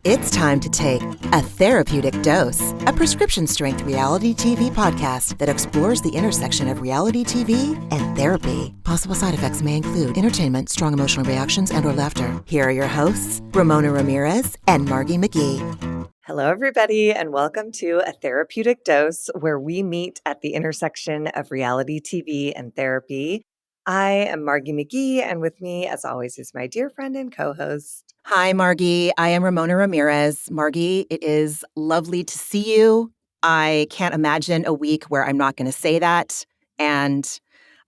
It's time to take A Therapeutic Dose, a prescription-strength reality TV podcast that explores the intersection of reality TV and therapy. Possible side effects may include entertainment, strong emotional reactions, and/or laughter. Here are your hosts, Ramona Ramirez and Margee McGee. Hello, everybody, and welcome to A Therapeutic Dose, where we meet at the intersection of reality TV and therapy. I am Margee McGee, and with me, as always, is my dear friend and co-host. Hi, Margee. I am Ramona Ramirez. Margee, it is lovely to see you. I can't imagine a week where I'm not going to say that. And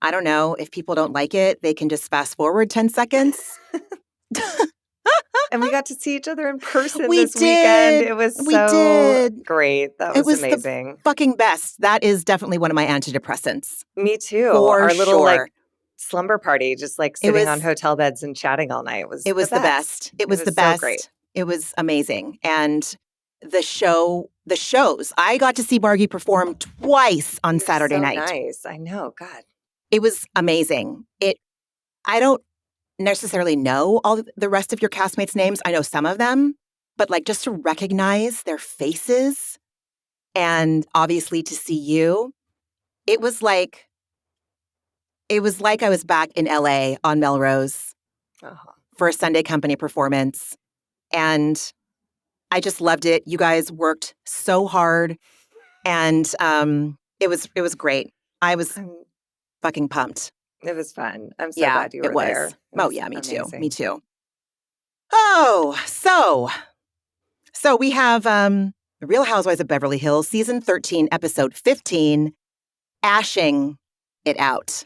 I don't know, if people don't like it, they can just fast forward 10 seconds. And we got to see each other in person We this did. weekend. It was We so did. great. That It was was the amazing. fucking best. That is definitely one of my antidepressants. Me too. For Our little sure. slumber party, just sitting on hotel beds and chatting all night was the best. It was the best. So great. It was amazing. And the shows, I got to see Margee perform twice on Saturday night. Nice. I know. God. It was amazing. I don't necessarily know all the rest of your castmates' names. I know some of them, but just to recognize their faces and obviously to see you, it was like I was back in LA on Melrose for a Sunday Company performance. And I just loved it. You guys worked so hard. And it was great. I was fucking pumped. It was fun. I'm so glad you were there. Oh, yeah, me too. Me too. Oh, so we have Real Housewives of Beverly Hills, Season 13, Episode 15, Ashing It Out.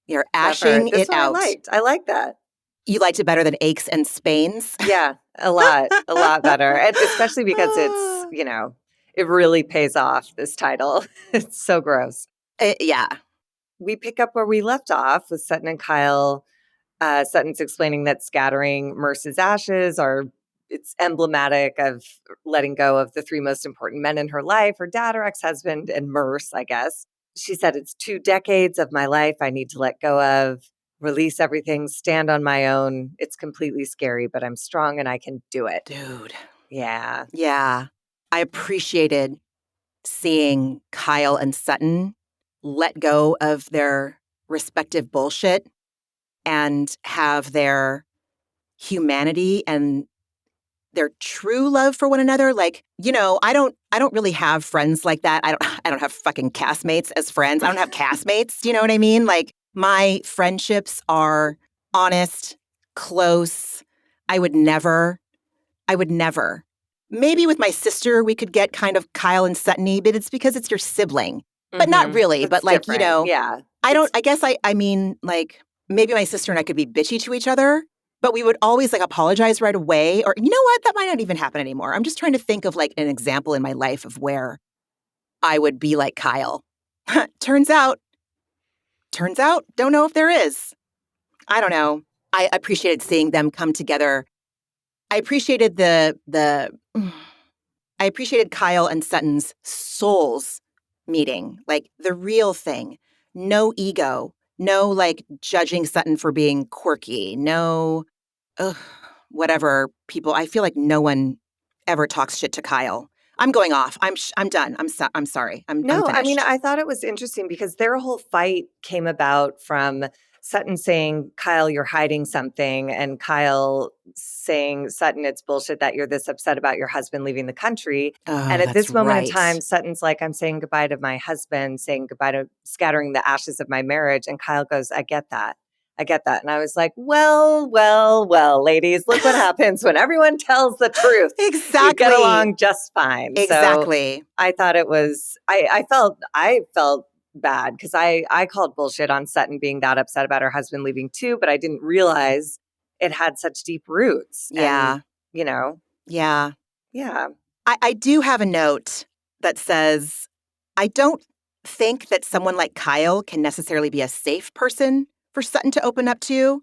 You're ashing it out. I like that. You liked it better than Aches and Spains? Yeah, a lot better. And especially because it's, it really pays off, this title. It's so gross. Yeah. We pick up where we left off with Sutton and Kyle. Sutton's explaining that scattering Merce's ashes it's emblematic of letting go of the three most important men in her life, her dad, her ex-husband, and Merce, I guess. She said, it's 2 decades of my life I need to let go of, release everything, stand on my own. It's completely scary, but I'm strong and I can do it. Dude. Yeah. Yeah. I appreciated seeing Kyle and Sutton let go of their respective bullshit and have their humanity and their true love for one another. I don't really have friends like that. I don't have fucking castmates as friends. I don't have castmates. You know what I mean? My friendships are honest, close. I would never. Maybe with my sister, we could get kind of Kyle and Sutton-y, but it's because it's your sibling. But not really. That's but different. Yeah. I mean, maybe my sister and I could be bitchy to each other, but we would always apologize right away. Or you know what? That might not even happen anymore. I'm just trying to think of an example in my life of where I would be like Kyle. Turns out, don't know if there is. I don't know. I appreciated seeing them come together. I appreciated I appreciated Kyle and Sutton's souls meeting, the real thing. No ego, no judging Sutton for being quirky, no whatever people. I feel like no one ever talks shit to Kyle. I'm going off. I'm done. I'm sorry. I'm finished. I mean, I thought it was interesting because their whole fight came about from Sutton saying, Kyle, you're hiding something. And Kyle saying, Sutton, it's bullshit that you're this upset about your husband leaving the country. And at this moment in time, Sutton's like, I'm saying goodbye to my husband, saying goodbye to scattering the ashes of my marriage. And Kyle goes, I get that. And I was like, well, ladies, look what happens when everyone tells the truth. Exactly. You get along just fine. Exactly. So I thought it was, I felt bad because I called bullshit on Sutton being that upset about her husband leaving too, but I didn't realize it had such deep roots. Yeah. And, Yeah. Yeah. I do have a note that says, I don't think that someone like Kyle can necessarily be a safe person for Sutton to open up to,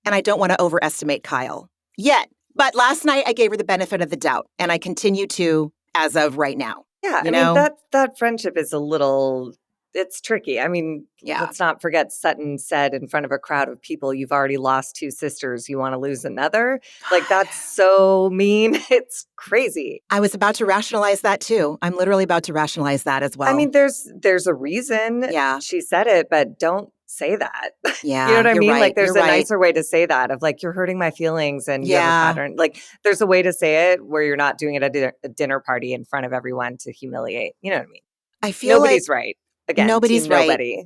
and I don't want to overestimate Kyle yet. But last night I gave her the benefit of the doubt, and I continue to as of right now. Yeah, I mean, that friendship is a little it's tricky. I mean, Yeah. let's not forget Sutton said in front of a crowd of people, "You've already lost 2 sisters. You want to lose another?" Like, that's so mean. It's crazy. I was about to rationalize that too. I'm literally about to rationalize that as I well. mean, there's a reason Yeah. she said it, but don't say that. You know Yeah. what I You're mean? Like, right. there's You're a right. nicer way to say that of like, you're hurting my feelings and you have a Yeah. pattern. Like, there's a way to say it where you're not doing it at a dinner party in front of everyone to humiliate. You know what I mean? I feel like Nobody's right. Again, team nobody's right. nobody.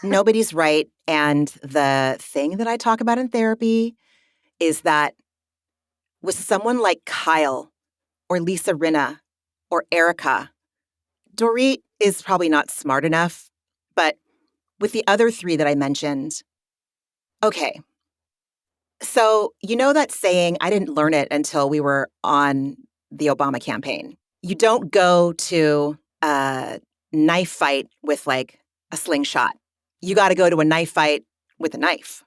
Nobody's right. And the thing that I talk about in therapy is that with someone like Kyle or Lisa Rinna or Erika, Dorit is probably not smart enough, but with the other 3 that I mentioned, okay. So, you know that saying, I didn't learn it until we were on the Obama campaign. You don't go to a knife fight with like a slingshot. You got to go to a knife fight with a knife.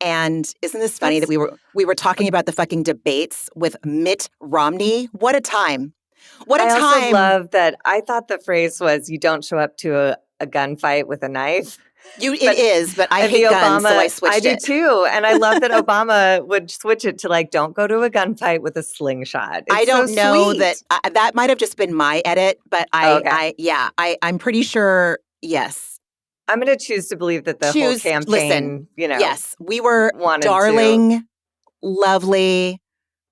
And isn't this funny that That's we were talking about the fucking debates with Mitt Romney? What a time. What a I also time. love that I thought the phrase was you don't show up to a gunfight with a knife. It is, but I And hate the guns, so I Obama, I switched do it. too. And I love that Obama would switch it to like, don't go to a gunfight with a slingshot. It's I don't so know sweet. that that might have just been my edit, but Okay. I'm pretty sure, yes. I'm going to choose to believe that the whole Listen, campaign, yes, we were wanted to. darling, lovely.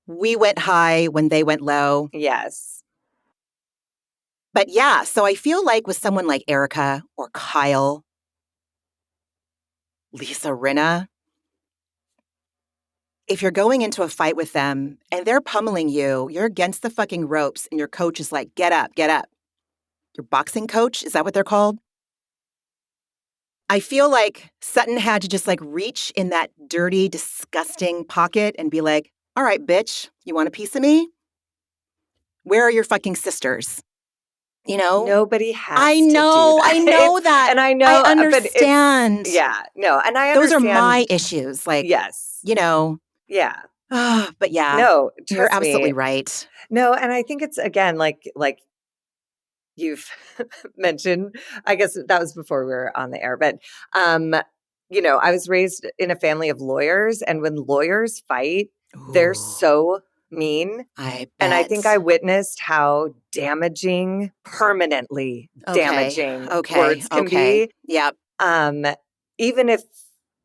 We went high when they went low. Yes. But yeah, so I feel like with someone like Erika or Kyle, Lisa Rinna, if you're going into a fight with them and they're pummeling you, you're against the fucking ropes and your coach is like, get up, get up. Your boxing coach, is that what they're called? I feel like Sutton had to just like reach in that dirty, disgusting pocket and be like, all right, bitch, you want a piece of me? Where are your fucking sisters? You know? Nobody has I to do know, that. I know that. And I know, I but understand. yeah, no, and I Those understand. are my issues. Like, yes. you know, Yeah. but yeah, No, you're trust absolutely me. right. No, and I think it's again like you've mentioned, I guess that was before we were on the air, but I was raised in a family of lawyers, and when lawyers fight, they're Ooh, so mean. I And I think I bet. witnessed how damaging, permanently Okay, damaging okay, words can okay. be. Yep, Um, even if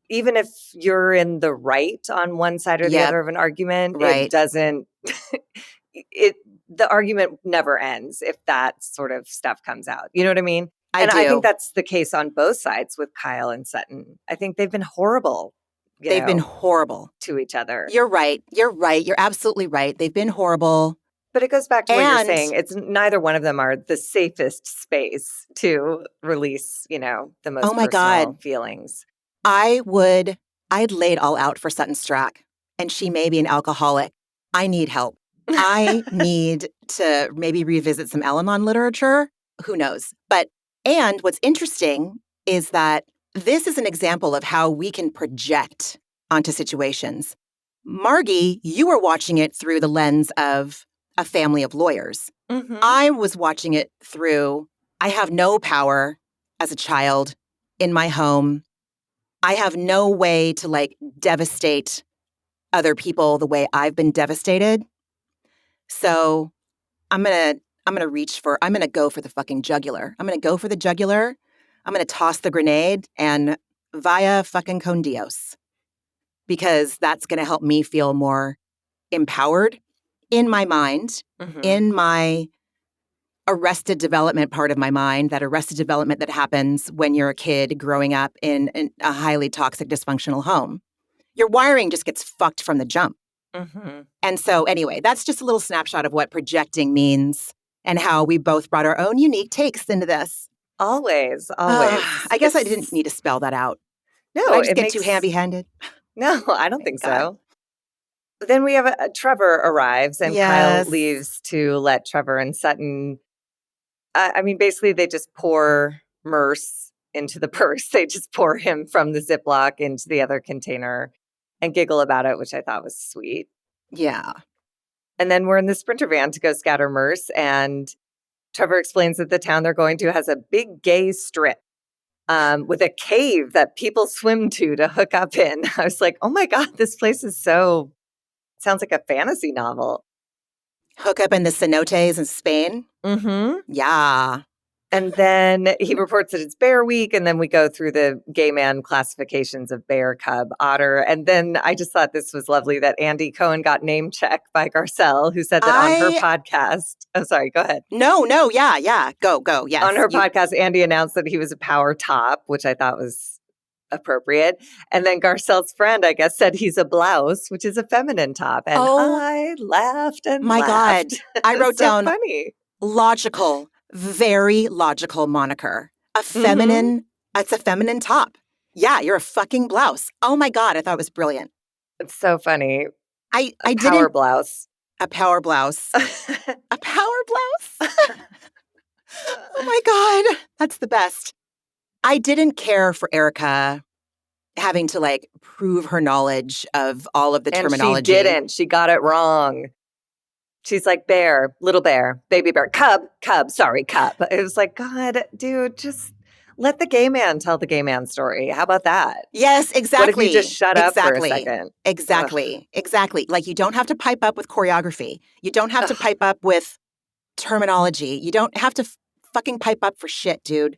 even if you're in the right on one side or the yep, other of an argument, it right. doesn't it the argument never ends if that sort of stuff comes out. You know what I mean? I And I think do. that's the case on both sides with Kyle and Sutton. I think they've been horrible, They've been horrible. to each other. You're right. You're right. You're absolutely right. They've been horrible. But it goes back to what you're And saying. It's neither one of them are the safest space to release, the oh most my personal God, feelings. I'd lay it all out for Sutton Strack, and she may be an alcoholic. I need help. I need to maybe revisit some Al-Anon literature. Who knows? And what's interesting is that this is an example of how we can project onto situations. Margee, you were watching it through the lens of a family of lawyers. Mm-hmm. I was watching it through, I have no power as a child in my home. I have no way to like devastate other people the way I've been devastated. So I'm gonna I'm gonna go for the fucking jugular. I'm gonna go for the jugular. I'm gonna toss the grenade and via fucking con Dios, because that's gonna help me feel more empowered in my mind, Mm-hmm. in my arrested development part of my mind, that arrested development that happens when you're a kid growing up in a highly toxic, dysfunctional home. Your wiring just gets fucked from the jump. Mm-hmm. And so, anyway, that's just a little snapshot of what projecting means and how we both brought our own unique takes into this. Always. I guess I didn't need to spell that out. Did No, I just it get too makes heavy-handed? no, I don't think Thank God. so. But then we have Trevor arrives and Kyle Yes. leaves to let Trevor and Sutton. I mean, basically, they just pour Merce into the purse. They just pour him from the Ziploc into the other container and giggle about it, which I thought was sweet. Yeah. And then we're in the Sprinter van to go scatter Merce. And Trevor explains that the town they're going to has a big gay strip with a cave that people swim to hook up in. I was like, oh my God, this place is sounds like a fantasy novel. Hook up in the cenotes in Spain. Mm-hmm. Yeah. And then he reports that it's Bear Week, and then we go through the gay man classifications of bear, cub, otter. And then I just thought this was lovely that Andy Cohen got name checked by Garcelle, who said that on her podcast. Oh, sorry, go ahead. No, yeah. Go, yes. On her podcast, Andy announced that he was a power top, which I thought was appropriate. And then Garcelle's friend, I guess, said he's a blouse, which is a feminine top. And I laughed and my laughed. God. I wrote down funny. Logical, very logical moniker. A feminine, It's a feminine top. Yeah, you're a fucking blouse. Oh my God, I thought it was brilliant. It's so funny. I power blouse. A power blouse. A power blouse? Oh my God, that's the best. I didn't care for Erika having to like prove her knowledge of all of the terminology. She didn't. She got it wrong. She's like, bear, little bear, baby bear, cub, sorry, cub. It was like, God, dude, just let the gay man tell the gay man story. How about that? Yes, exactly. What if you just shut up for a second? Exactly. Like you don't have to pipe up with choreography. You don't have to pipe up with terminology. You don't have to fucking pipe up for shit, dude.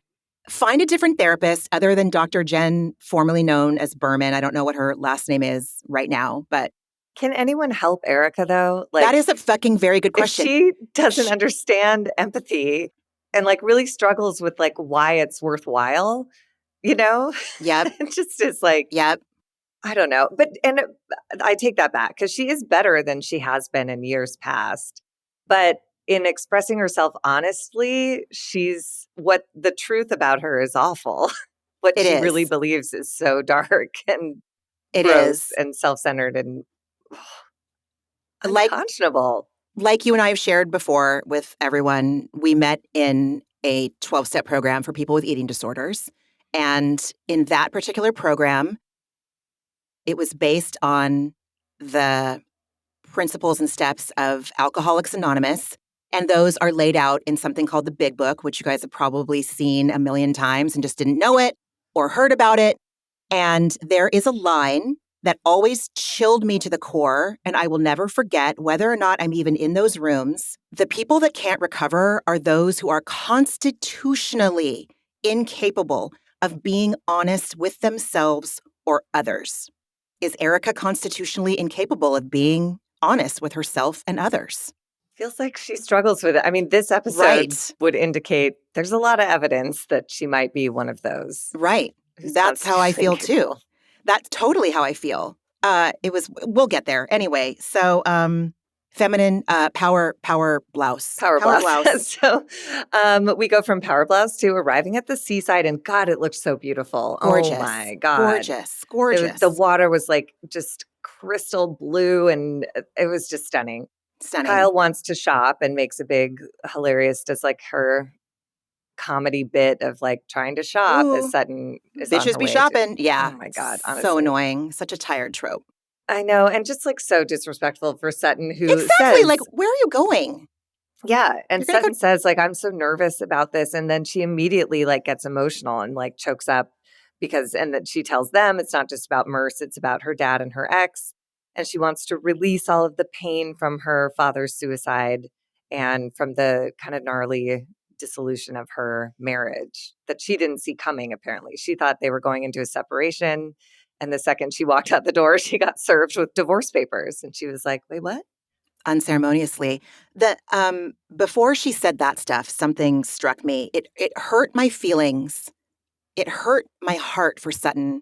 Find a different therapist other than Dr. Jen, formerly known as Berman. I don't know what her last name is right now, but can anyone help Erika, though? Like, that is a fucking very good question. If she doesn't understand empathy and like really struggles with like why it's worthwhile, you know? Yep. It just is like, yep. I don't know. And I take that back because she is better than she has been in years past. But in expressing herself honestly, what the truth about her is awful. What she really believes is so dark and gross and self-centered and unconscionable. Like you and I have shared before with everyone, we met in a 12-step program for people with eating disorders. And in that particular program, it was based on the principles and steps of Alcoholics Anonymous. And those are laid out in something called the Big Book, which you guys have probably seen a million times and just didn't know it or heard about it. And there is a line that always chilled me to the core, and I will never forget, whether or not I'm even in those rooms. The people that can't recover are those who are constitutionally incapable of being honest with themselves or others. Is Erika constitutionally incapable of being honest with herself and others? Feels like she struggles with it. I mean, this episode would indicate there's a lot of evidence that she might be one of those. Right. That's how I feel too. That's totally how I feel. We'll get there. Anyway, so feminine power blouse. Power blouse. So we go from power blouse to arriving at the seaside, and God, it looked so beautiful. Gorgeous. Oh my God. Gorgeous. The water was like just crystal blue, and it was just stunning. Kyle wants to shop and makes a big, hilarious, does like her comedy bit of like trying to shop as Sutton is on her bitches be way shopping. Oh my God, honestly. So annoying. Such a tired trope. I know. And just like so disrespectful for Sutton, who says, like, where are you going? Yeah. And Sutton says like, I'm so nervous about this. And then she immediately like gets emotional and like chokes up and then she tells them it's not just about Merce, it's about her dad and her ex. And she wants to release all of the pain from her father's suicide and from the kind of gnarly dissolution of her marriage that she didn't see coming, apparently. She thought they were going into a separation. And the second she walked out the door, she got served with divorce papers. And she was like, wait, what? Unceremoniously. Before she said that stuff, something struck me. It hurt my feelings. It hurt my heart for Sutton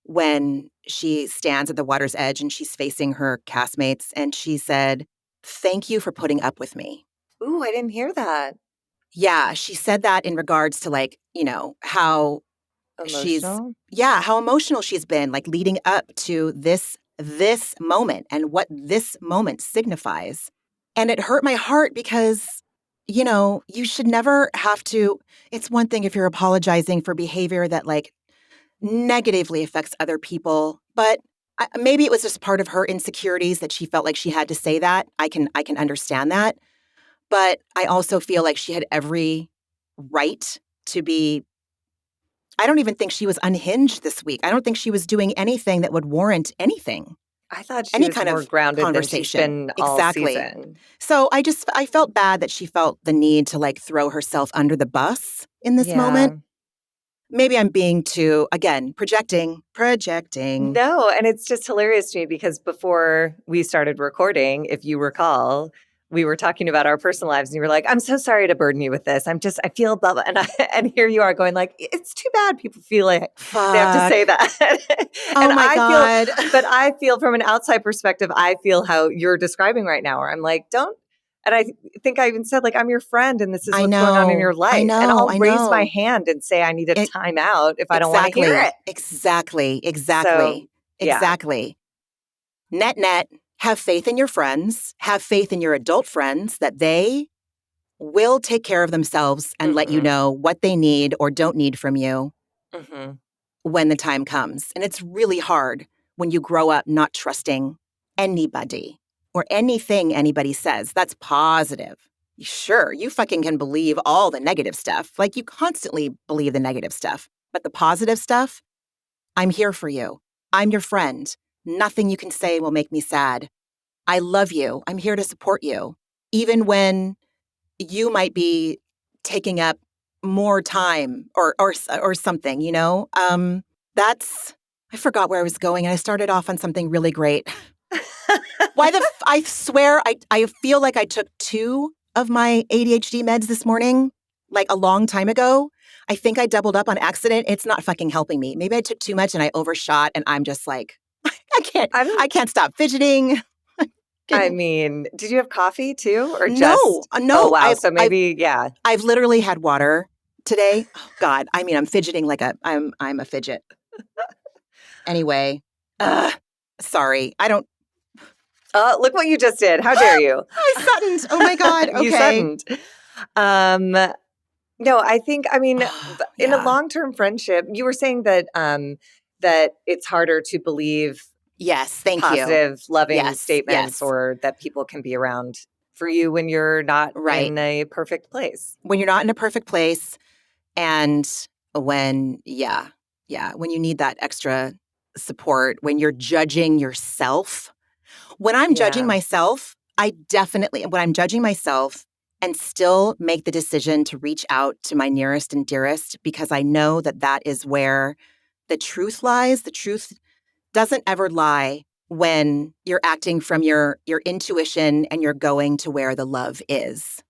when she stands at the water's edge and she's facing her castmates and she said, "Thank you for putting up with me." Ooh, I didn't hear that. Yeah, she said that in regards to like, how emotional? how emotional she's been, like leading up to this moment and what this moment signifies. And it hurt my heart because, you should never have to. It's one thing if you're apologizing for behavior that like negatively affects other people, but maybe it was just part of her insecurities that she felt like she had to say that. I can understand that. But I also feel like she had every right to be. I don't even think she was unhinged this week. I don't think she was doing anything that would warrant anything, I thought she any was kind more of grounded than she's conversation. been all Exactly. season. So I felt bad that she felt the need to like throw herself under the bus in this Yeah. moment. Maybe I'm being too, again, projecting. No, and it's just hilarious to me because before we started recording, if you recall, we were talking about our personal lives and you were like, I'm so sorry to burden you with this. I feel blah, blah. And here you are going like, it's too bad people feel like they have to say Fuck. that. Oh And my God. I feel from an outside perspective, I feel how you're describing right now, where I'm like, don't. And I think I even said, like, I'm your friend and this is I what's going on in your know. I life. And know. I'll I raise my know. hand and say, I need a It, timeout if I don't want to hear exactly. it. Exactly. So, Exactly. yeah. Exactly. Net, have faith in your friends. Have faith in your adult friends that they will take care of themselves and let you Hmm. know what they need or don't need from you Hmm. when the time comes. And it's really hard when you grow up not trusting anybody or anything anybody says. That's positive. Sure, you fucking can believe all the negative stuff. Like you constantly believe the negative stuff. But the positive stuff, I'm here for you. I'm your friend. Nothing you can say will make me sad. I love you. I'm here to support you. Even when you might be taking up more time or something, you know? That's I forgot where I was going and I started off on something really great. I swear I feel like I took 2 of my ADHD meds this morning, like a long time ago. I think I doubled up on accident. It's not fucking helping me. Maybe I took too much and I overshot and I'm just like I don't, I can't stop fidgeting. I Getting mean, did you have coffee too, or No, just, oh, no. wow. So maybe, yeah. I've literally had water today. Oh God, I mean, I'm fidgeting like I'm a fidget. Anyway, uh, sorry. I don't. Look what you just did. How dare you? I Suttoned. Oh my God. You Okay. suddened. Um, no, I think, I mean, in a Yeah. long-term friendship, you were saying that that it's harder to believe Yes. Thank you. positive, loving Yes. statements Yes. or that people can be around for you when you're not Right. in a perfect place. When you're not in a perfect place, and when you need that extra support, when you're judging yourself. When I'm judging Yeah. myself, when I'm judging myself and still make the decision to reach out to my nearest and dearest because I know that that is where the truth lies. The truth doesn't ever lie when you're acting from your intuition and you're going to where the love is.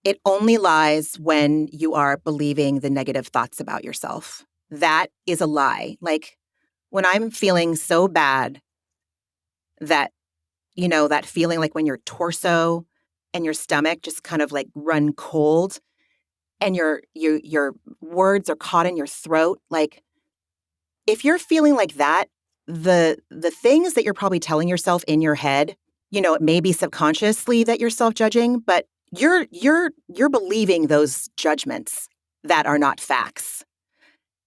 It only lies when you are believing the negative thoughts about yourself. That is a lie. Like when I'm feeling so bad that that feeling like when your torso and your stomach just kind of like run cold and your words are caught in your throat. Like if you're feeling like that, the things that you're probably telling yourself in your head, it may be subconsciously that you're self-judging, but you're believing those judgments that are not facts.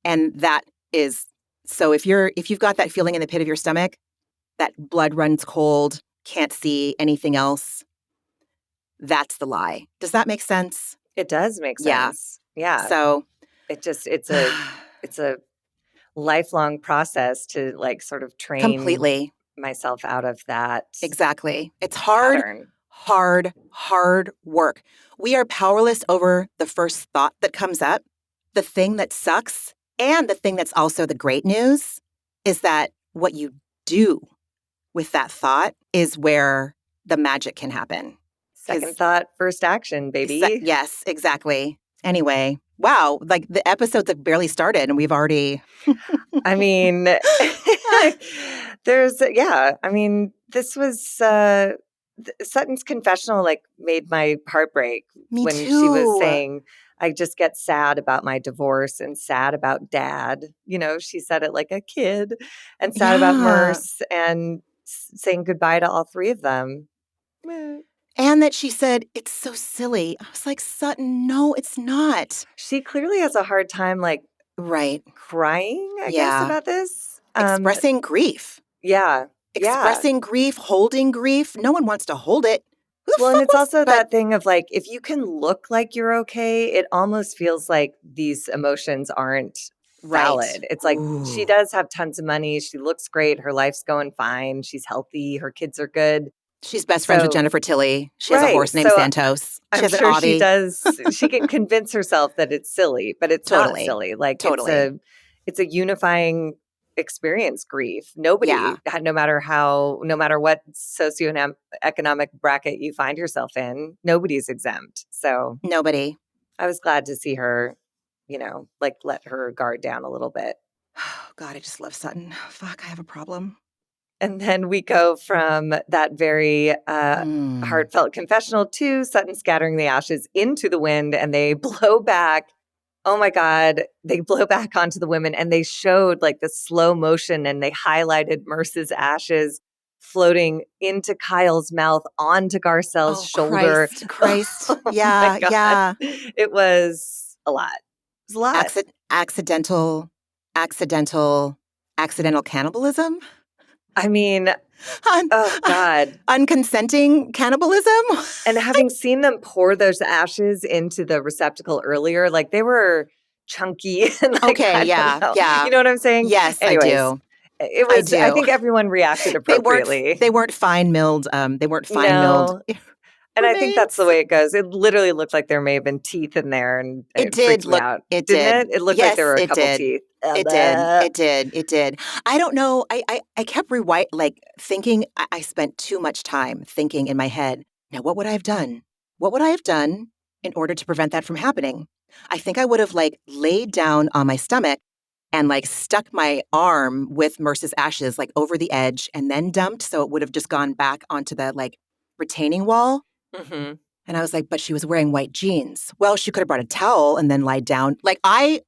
And that is so if you've got that feeling in the pit of your stomach, that blood runs cold, can't see anything else. That's the lie. Does that make sense? It does make Yeah. sense. Yeah. So It's a lifelong process to like sort of train completely. myself out of that Exactly. It's pattern. hard work. We are powerless over the first thought that comes up. The thing that sucks and the thing that's also the great news is that what you do with that thought is where the magic can happen. Second thought, first action, baby. Yes, exactly. Anyway, wow, like the episodes have barely started and we've already. I mean, I mean, this was Sutton's confessional like made my heart break Me when she was too. saying, I just get sad about my divorce and sad about dad. She said it like a kid and sad about Yeah. Merce and saying goodbye to all 3 of them. Meh. And that she said, it's so silly. I was like, Sutton, no, it's not. She clearly has a hard time like Right. crying, I guess, Yeah. about this. Expressing grief. Yeah. Yeah. Expressing grief, holding grief. No one wants to hold it. Who the Well, and fuck it's was? also But that thing of like, if you can look like you're okay, it almost feels like these emotions aren't right. valid. It's like she Ooh. does have tons of money. She looks great. Her life's going fine. She's healthy. Her kids are good. She's best friends with So, Jennifer Tilly. She has a right. horse named So Santos. She I'm has an sure she Audi. does. She can convince herself that it's silly, but it's not Totally. silly. Like Totally. it's a unifying experience. Grief. Yeah. Nobody, no matter what socioeconomic bracket you find yourself in, nobody's exempt. So Nobody. I was glad to see her, like let her guard down a little bit. Oh, God, I just love Sutton. Fuck, I have a problem. And then we go from that very Mm. heartfelt confessional to Sutton scattering the ashes into the wind, and they blow back. Oh my God, they blow back onto the women, and they showed like the slow motion, and they highlighted Merce's ashes floating into Kyle's mouth onto Garcelle's Oh, shoulder. Christ. Christ. Oh my Yeah. God. Yeah. It was a lot. It was a lot. Accidental, accidental, accidental cannibalism? I mean, Un- oh God. Unconsenting cannibalism? And having seen them pour those ashes into the receptacle earlier, like they were chunky and like, Okay, I don't yeah, know. yeah. You know what I'm saying? Yes, I Anyways, do. I I do. think everyone reacted They weren't appropriately. they weren't fine milled No. And I think that's the remains. way it goes. It literally looked like there may have been teeth in there, and it freaked me out. It Didn't did. it? It looked like there Yes, were a it couple did. teeth. It did. It did. It did. I don't know. I kept thinking I spent too much time thinking in my head, now what would I have done? What would I have done in order to prevent that from happening? I think I would have laid down on my stomach and stuck my arm with Merce's ashes over the edge and then dumped, so it would have just gone back onto the retaining wall. Mm-hmm. And I was like, but she was wearing white jeans. Well, she could have brought a towel and then lied down. I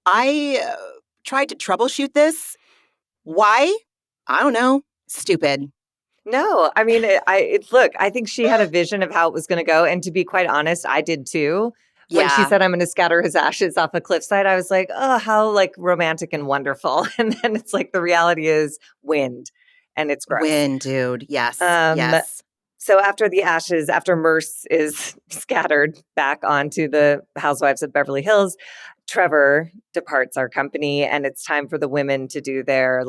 tried to troubleshoot this. Why? I don't know. Stupid. No, I mean, look, I think she had a vision of how it was going to go. And to be quite honest, I did too. When she Yeah. said, I'm going to scatter his ashes off a cliffside, I was like, oh, how romantic and wonderful. And then it's like the reality is wind, and it's gross. Win, dude. Yes. Um, Yes. so after Merce is scattered back onto the Housewives of Beverly Hills, Trevor departs our company, and it's time for the women to do their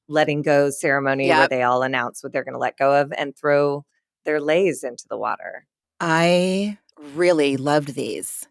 letting go ceremony where Yep. they all announce what they're going to let go of and throw their lays into the water. I really loved these,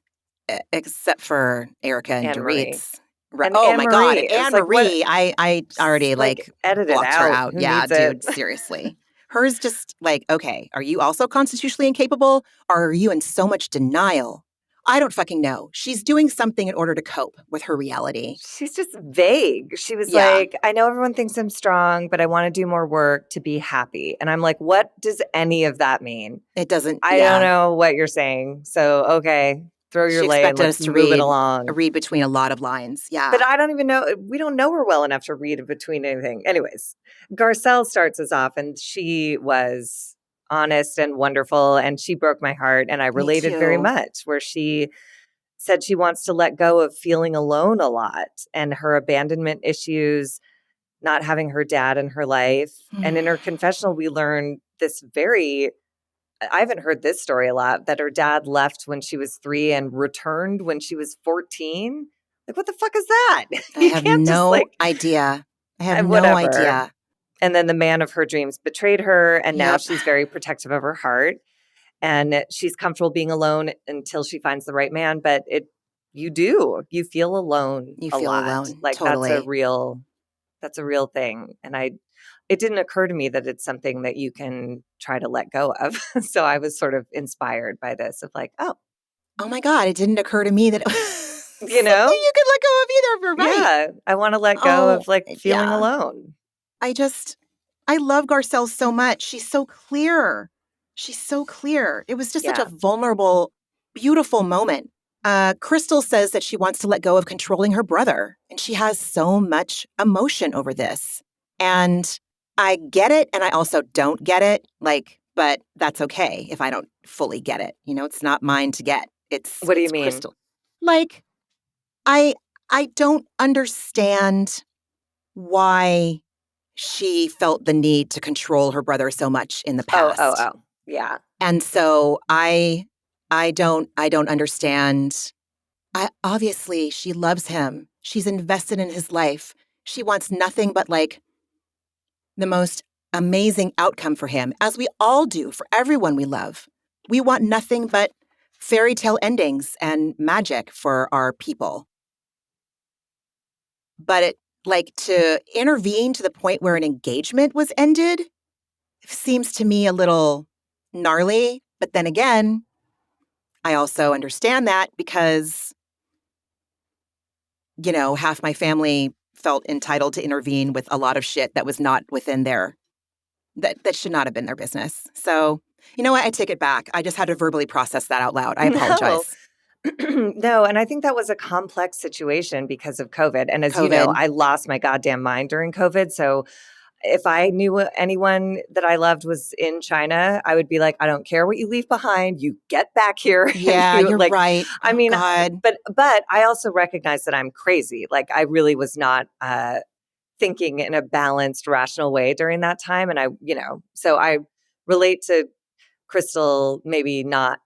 except for Erika and Anne Marie. Dorit's. And Oh Anne my God. Marie. And It was Anne like, what? Marie, I already Edit it blocked her out. out. Who Yeah, needs it? dude, seriously. Hers just okay, are you also constitutionally incapable, or are you in so much denial? I don't fucking know. She's doing something in order to cope with her reality. She's just vague. She was Yeah. like, I know everyone thinks I'm strong, but I want to do more work to be happy. And I'm like, what does any of that mean? It doesn't, I yeah. don't know what you're saying. So, okay, throw your She lay and expected let's us to move it along. read between a lot of lines. Yeah. But I don't even know. We don't know her well enough to read in between anything. Anyways, Garcelle starts us off, and she was honest and wonderful, and she broke my heart, and I Me related very too. much, where she said she wants to let go of feeling alone a lot and her abandonment issues, not having her dad in her life. And in her confessional, we learned this I haven't heard this story a lot, that her dad left when she was 3 and returned when she was 14. Like, what the fuck is that? I You have can't just no idea. I have no whatever. idea. And then the man of her dreams betrayed her, and now Yep. she's very protective of her heart. And she's comfortable being alone until she finds the right man. But you feel alone You a feel lot. alone. Like Totally. that's a real thing. And it didn't occur to me that it's something that you can try to let go of. So I was sort of inspired by this of like, oh my God, it didn't occur to me that you know, something you could let go of either. You're right. yeah, I want to let go of feeling yeah. alone. I love Garcelle so much. She's so clear. She's so clear. It was just such a vulnerable, beautiful moment. Crystal says that she wants to let go of controlling her brother, and she has so much emotion over this. And I get it, and I also don't get it. But that's okay if I don't fully get it. It's not mine to get. What do you it's mean? Crystal. I don't understand why she felt the need to control her brother so much in the past. Oh. Yeah. And so I don't understand. Obviously she loves him. She's invested in his life. She wants nothing but like the most amazing outcome for him, as we all do for everyone we love. We want nothing but fairy tale endings and magic for our people. But to intervene to the point where an engagement was ended seems to me a little gnarly. But then again, I also understand that because, half my family felt entitled to intervene with a lot of shit that was not within that should not have been their business. So, you know what? I take it back. I just had to verbally process that out loud. I No. apologize. No, and I think that was a complex situation because of COVID. And as you know, COVID. I lost my goddamn mind during COVID. So if I knew anyone that I loved was in China, I would be like, I don't care what you leave behind. You get back here and Yeah, you you're like, right. I Oh, mean, God. but I also recognize that I'm crazy. Like I really was not thinking in a balanced, rational way during that time. And so I relate to Crystal maybe not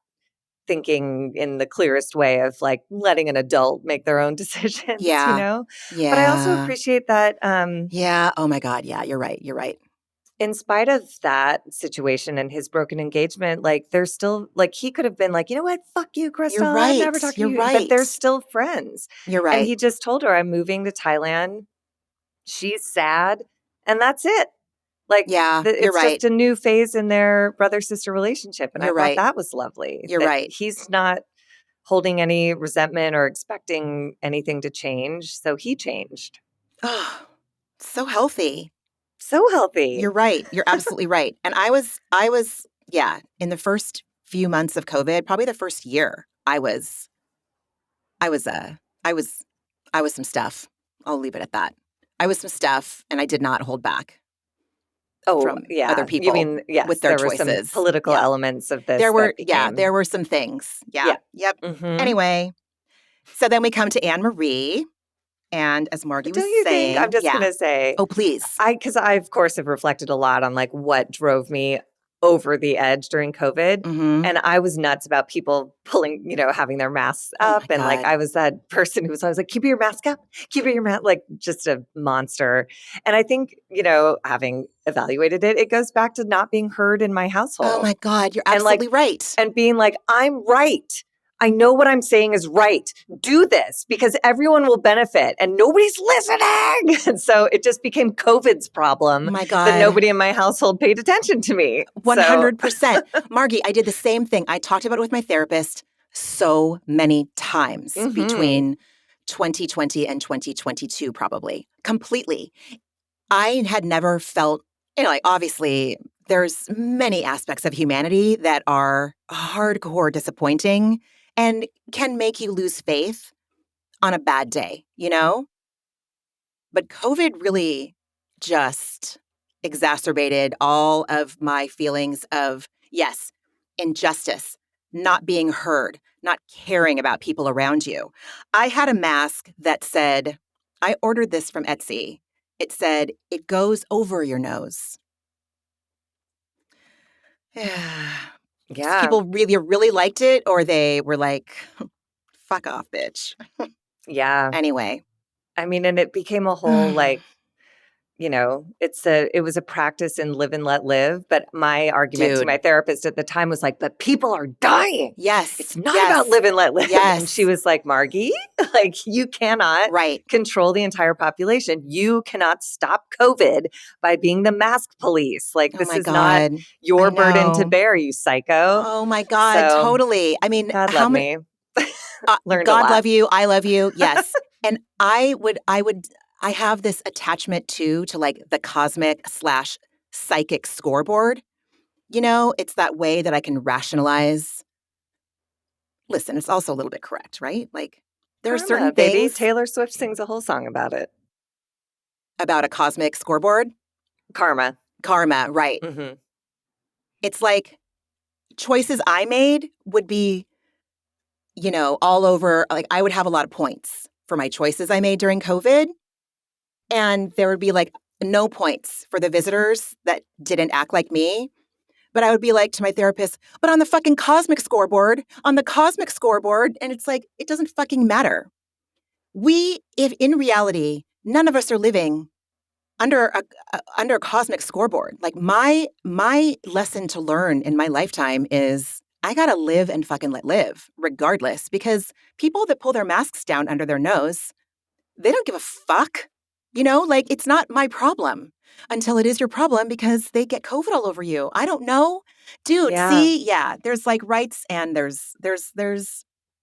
thinking in the clearest way of like letting an adult make their own decisions, Yeah. But I also Yeah. appreciate that Yeah. Oh, my God. Yeah, you're right. You're right. in spite of that situation and his broken engagement, like there's still like he could have been like, you know what, fuck you, You're Crystal. I'm never right. talking You're to you. But they're right. still friends. You're And right. he just told her, I'm moving to Thailand. She's sad. And that's it. Like Yeah, you're it's right. just a new phase in their brother-sister relationship. And I You're thought right. that was lovely. You're That right. he's not holding any resentment or expecting anything to change. So he changed. Oh, so healthy. So healthy. You're right. You're absolutely right. And yeah, in the first few months of COVID, probably the first year, I was, uh, I was, I was some stuff. I'll leave it at that. I was some stuff and I did not hold back Oh, from other yeah. You people mean, with yes, their there were some choices. political Yeah. elements of this that became, There were some things. Yeah. yeah. Yep. Hmm. Anyway, so then we come to Anne Marie. And as Margie was Don't you think, I'm saying, just going yeah. to say, Oh, please. because I, of course, have reflected a lot on like what drove me over the edge during COVID. Mm-hmm. And I was nuts about people pulling, having their masks Oh, up. my And like, God. I was that person who was always like, keep your mask up, keep your mask, like just a monster. And I think, having evaluated it, it goes back to not being heard in my Oh, household my God. You're and like, absolutely right. and being like, I'm right. I know what I'm saying is right. Do this because everyone will benefit and nobody's listening. And so it just became COVID's problem My that God. nobody in my household paid attention to me. So 100%. Margie, I did the same thing. I talked about it with my therapist so many times mhm. between 2020 and 2022, probably. Completely. I had never felt, like obviously there's many aspects of humanity that are hardcore disappointing and can make you lose faith on a bad day, But COVID really just exacerbated all of my feelings of, yes, injustice, not being heard, not caring about people around you. I had a mask that said, I ordered this from Etsy. It said, it goes over your nose. Yeah. People really, really liked it, or they were like, fuck off, bitch. Yeah. Anyway. I mean, and it became a whole like, it was a practice in live and let live. But my argument to Dude. my therapist at the time was like, but people are dying. Yes. It's not about Yes. live and let live. And she Yes. was like, Margie, like you cannot Right. control the entire population. You cannot stop COVID by being the mask police. Like Oh this my is not God. your I burden to know. bear, you psycho. Oh my God. So Totally. I mean, God how love many, me. Learned a God lot. love you. I love you. Yes. And I have this attachment too to like the cosmic/psychic scoreboard. It's that way that I can rationalize. Listen, it's also a little bit correct, right? Like there are Karma, certain baby. things Taylor Swift sings a whole song about it. about a cosmic scoreboard. Karma. Karma, right. Hmm. It's like choices I made would be, all over. Like I would have a lot of points for my choices I made during COVID. And there would be like no points for the visitors that didn't act like me. But I would be like to my therapist, but on the fucking cosmic scoreboard, and it's like, it doesn't fucking matter. If in reality, none of us are living under a cosmic scoreboard. Like my lesson to learn in my lifetime is I gotta live and fucking let live, regardless. Because people that pull their masks down under their nose, they don't give a fuck. Like it's not my problem until it is your problem because they get COVID all over you. I don't know, dude. Yeah. See, yeah, there's like rights and there's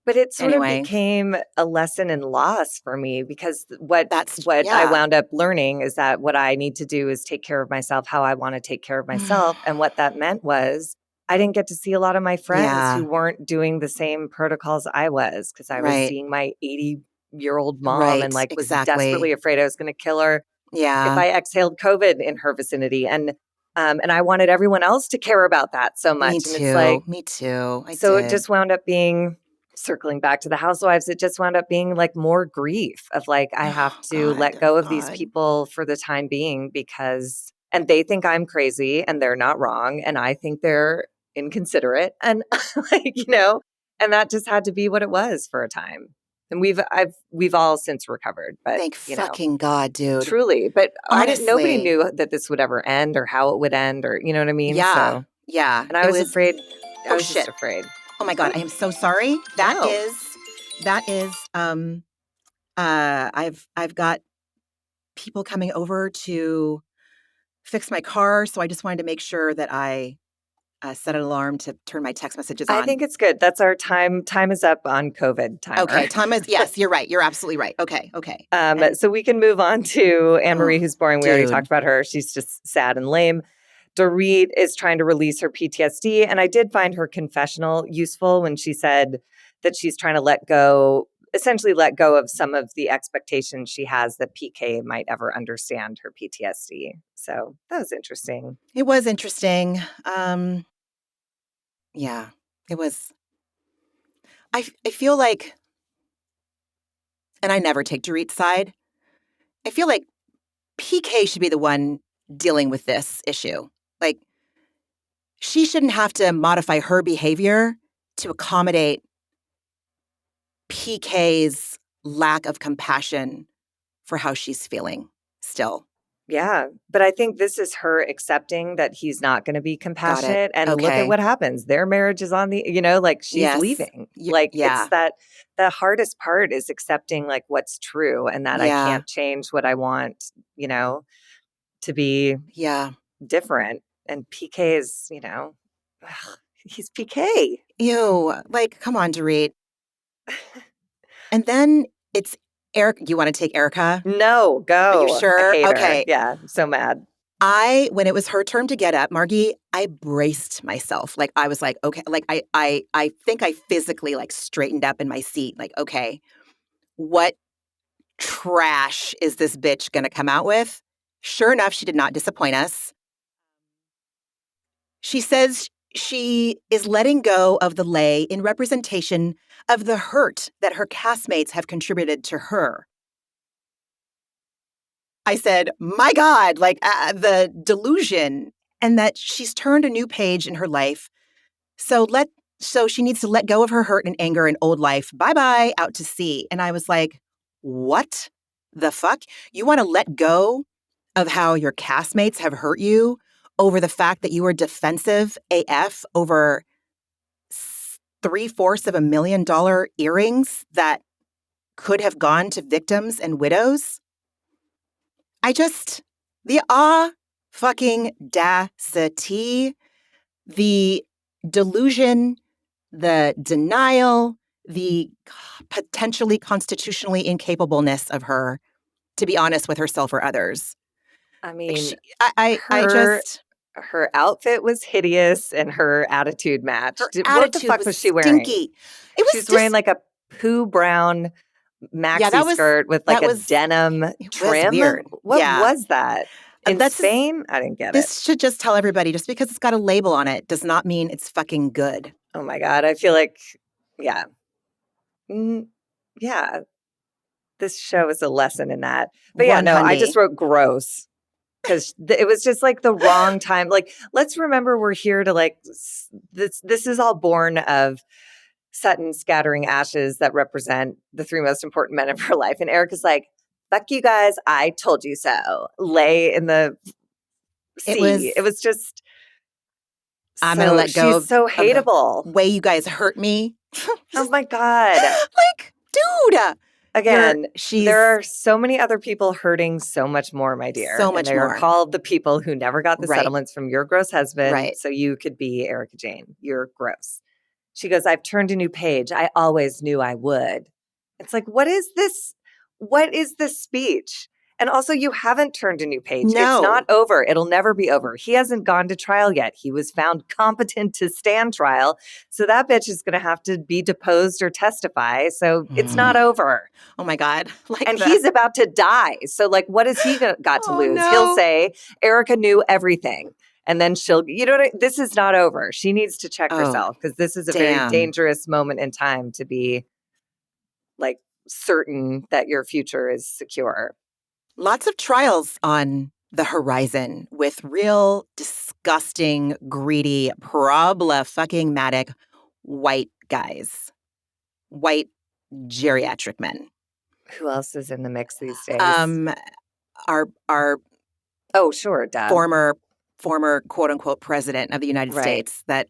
But it sort of anyway. became a lesson in loss for me because what That's I yeah. wound up learning is that what I need to do is take care of myself how I want to take care of myself. And what that meant was I didn't get to see a lot of my friends Yeah, who weren't doing the same protocols I was because I was right, seeing my 80-year-old mom and right, like was desperately exactly. afraid I was going to kill her if Yeah, I exhaled COVID in her vicinity. And I wanted everyone else to care about that so me much. And it's like, too. Me too. I so it did. just wound up being, circling back to the housewives, it just wound up being like more grief of like, I have Oh to let God, go of these God. people for the time being because, and they think I'm crazy and they're not wrong. And I think they're inconsiderate. And like, and that just had to be what it was for a time. And we've all since recovered, but Thank fucking God, dude. truly, but nobody Honestly. knew that this would ever end or how it would end or, you know what I mean? Yeah, So, yeah. and I It was was. afraid. I Oh was just shit. afraid. Oh my God. Oh, I am so sorry. no. That is. I've got people coming over to fix my car, so I just wanted to make sure that I set an alarm to turn my text messages I on. think it's good. That's our time. Time is up on COVID timer. Okay, Thomas. Yes, you're right. You're absolutely right. Okay, okay. And So we can move on to Anne oh, Marie, who's boring. We already dude. talked about her. She's just sad and lame. Dorit is trying to release her PTSD. And I did find her confessional useful when she said that she's trying to essentially let go of some of the expectations she has that PK might ever understand her PTSD. So that was interesting. It was interesting. Yeah, it was. I feel like, and I never take Dorit's side. I feel like PK should be the one dealing with this issue. Like, she shouldn't have to modify her behavior to accommodate PK's lack of compassion for how she's feeling still. Yeah, but I think this is her accepting that he's not going to be Got it. compassionate, and look at Okay. what happens. Their marriage is on the, like she's Yes. leaving. Like it's Yeah. that the hardest part is accepting like what's true and that I Yeah. can't change what I want, to be Yeah. different. And PK is, he's PK. Ew. Like, come on, Dorit. And then it's Eric. Do you want to take Erika? No, Are you go. I sure? hate her. Okay. Yeah, I'm so mad. When it was her turn to get up, Margee, I braced myself. Like I was like, okay, like I think I physically like straightened up in my seat. Like, okay, what trash is this bitch gonna come out with? Sure enough, she did not disappoint us. She says she is letting go of the lay in representation of the hurt that her castmates have contributed to her. I said, my God, like the delusion, and that she's turned a new page in her life. So she needs to let go of her hurt and anger and old life. Bye-bye, out to sea. And I was like, what the fuck? You want to let go of how your castmates have hurt you over the fact that you were defensive AF over $750,000 earrings that could have gone to victims and widows? The fucking dacity, the delusion, the denial, the potentially constitutionally incapableness of her to be honest with herself or others. I Like mean, I her just, her outfit was hideous and her attitude her matched. What the attitude fuck was was she wearing? stinky. It She was was wearing just, like a poo brown yeah, maxi skirt with like that a was, denim it was trim. weird. What Yeah. was that? In That's just, Spain? I didn't get it. this should just tell everybody just because it's got a label on it does not mean it's fucking good. Oh my God. I feel like, yeah. Mm, yeah. This show is a lesson in that. But yeah, One no, I just Hyundai. wrote gross. because it was just like the wrong time. Like, let's remember we're here to like, this is all born of Sutton scattering ashes that represent the three most important men of her life. And Erika's like, fuck you guys, I told you so. Lay in the sea. It was just I'm going to let go she's so hateable. The way you guys hurt me. Oh my God. Like, dude. Again, there are so many other people hurting so much more, my dear. So much and they more. are called the people who never got the Right. settlements from your gross husband. Right. So you could be Erika Jane. You're gross. She goes, I've turned a new page. I always knew I would. It's like, what is this? What is this speech? And also, you haven't turned a new page. No. It's not over. It'll never be over. He hasn't gone to trial yet. He was found competent to stand trial. So that bitch is going to have to be deposed or testify. So it's not over. Oh my God. And he's about to die. So like, what has he got to lose? No. He'll say, Erika knew everything. And then she'll, this is not over. She needs to check herself because this is a very dangerous moment in time to be like certain that your future is secure. Lots of trials on the horizon with real disgusting, greedy, fucking-matic white guys. White geriatric men. Who else is in the mix these days? Our oh, sure, Dad. Former quote-unquote president of the United States that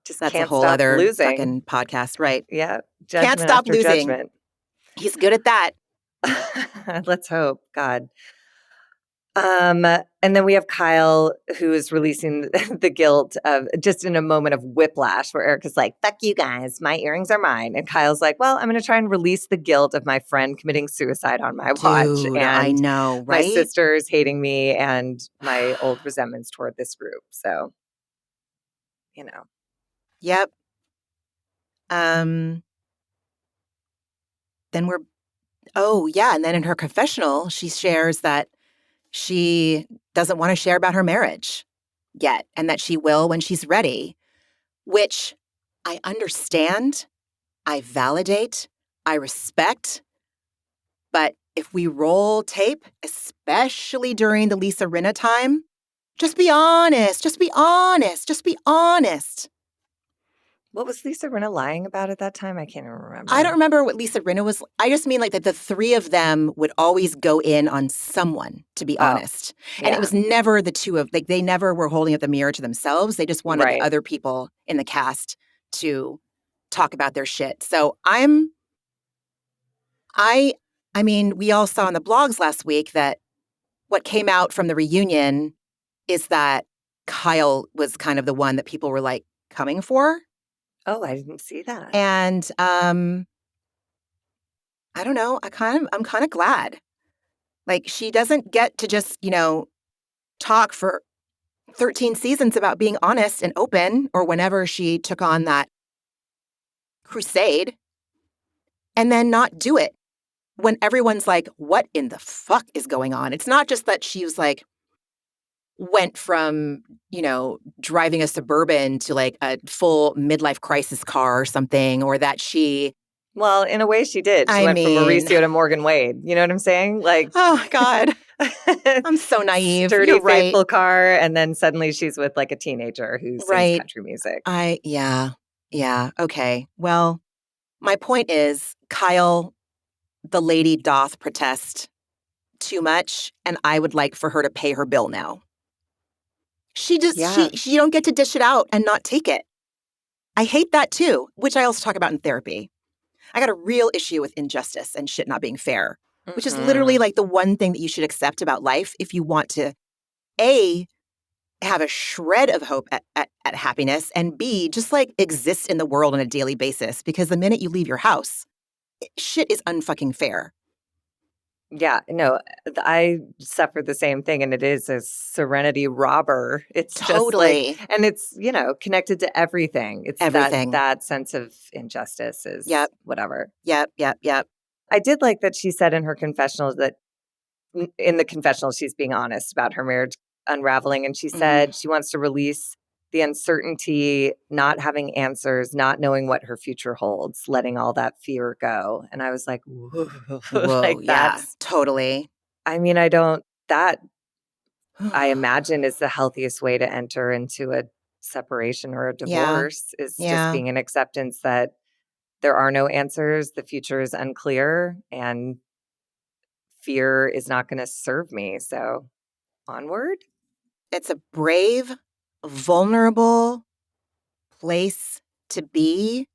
just that's can't a whole stop other losing. Fucking podcast, right? Yeah. Can't stop losing. Judgment. He's good at that. Let's hope, God. And then we have Kyle, who is releasing the guilt of just in a moment of whiplash where Erika's like, fuck you guys, my earrings are mine. And Kyle's like, well, I'm going to try and release the guilt of my friend committing suicide on my watch. Dude, and I know, right? My sisters hating me and my old resentments toward this group. So, Yep. Then and then in her confessional, she shares that she doesn't want to share about her marriage yet, and that she will when she's ready, which I understand, I validate, I respect. But if we roll tape, especially during the Lisa Rinna time, just be honest, just be honest, just be honest. What was Lisa Rinna lying about at that time? I can't even remember. I don't remember what Lisa Rinna was. I just mean like that the three of them would always go in on someone, to be honest. Yeah. And it was never the two of, like, they never were holding up the mirror to themselves. They just wanted the other people in the cast to talk about their shit. So I mean, we all saw in the blogs last week that what came out from the reunion is that Kyle was kind of the one that people were like coming for. Oh, I didn't see that. And I don't know. I'm kind of glad. Like, she doesn't get to just, talk for 13 seasons about being honest and open, or whenever she took on that crusade, and then not do it when everyone's like, what in the fuck is going on? It's not just that she was like, went from, driving a Suburban to like a full midlife crisis car or something, or that she... Well, in a way she did. She went from Mauricio to Morgan Wade. You know what I'm saying? Like, oh, God. I'm so naive. Sturdy, You're right. faithful car. And then suddenly she's with like a teenager who sings country music. Yeah. Okay. Well, my point is, Kyle, the lady doth protest too much, and I would like for her to pay her bill now. She just, she don't get to dish it out and not take it. I hate that too, which I also talk about in therapy. I got a real issue with injustice and shit not being fair, which is literally like the one thing that you should accept about life if you want to, A, have a shred of hope at happiness, and B, just like exist in the world on a daily basis. Because the minute you leave your house, shit is unfucking fair. Yeah, no, I suffered the same thing, and it is a serenity robber. It's totally, just like, and it's, connected to everything. It's everything. That sense of injustice is whatever. Yep. I did like that she said in her confessional that in the confessional, she's being honest about her marriage unraveling. And she said she wants to release the uncertainty, not having answers, not knowing what her future holds, letting all that fear go. And I was like, whoa, like, that's totally. I mean, that I imagine is the healthiest way to enter into a separation or a Yeah. divorce is just Yeah. being in acceptance that there are no answers, the future is unclear, and fear is not going to serve me. So onward. It's a brave, vulnerable place to be.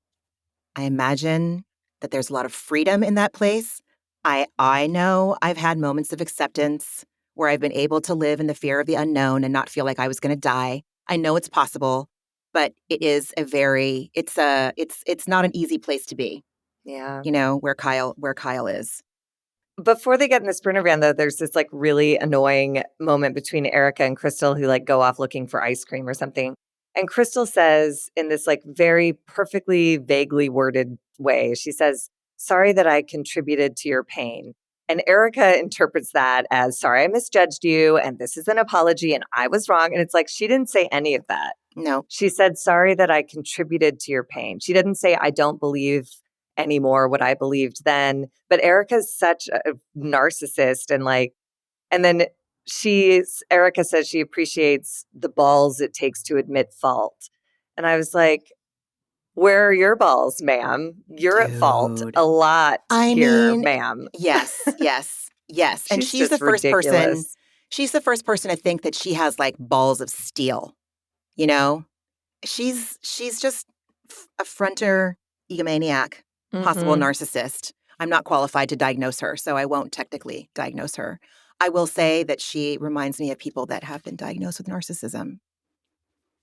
I imagine that there's a lot of freedom in that place. I know I've had moments of acceptance where I've been able to live in the fear of the unknown and not feel like I was going to die. I know it's possible, but it is a very it's not an easy place to be, Yeah. where Kyle is. Before they get in the Sprinter van, though, there's this like really annoying moment between Erika and Crystal who like go off looking for ice cream or something. And Crystal says in this like very perfectly vaguely worded way, she says, "Sorry that I contributed to your pain." And Erika interprets that as, "Sorry, I misjudged you. And this is an apology. And I was wrong." And it's like, she didn't say any of that. No. She said, "Sorry that I contributed to your pain." She didn't say, "I don't believe anymore what I believed then." But Erica's such a narcissist and then Erika says she appreciates the balls it takes to admit fault. And I was like, where are your balls, ma'am? You're at fault Dude. a lot I here, mean, ma'am. yes, yes, yes. And She's just ridiculous. she's the first person to think that she has like balls of steel, you know? She's just a fronter egomaniac, possible Hmm. narcissist. I'm not qualified to diagnose her, so I won't technically diagnose her. I will say that she reminds me of people that have been diagnosed with narcissism in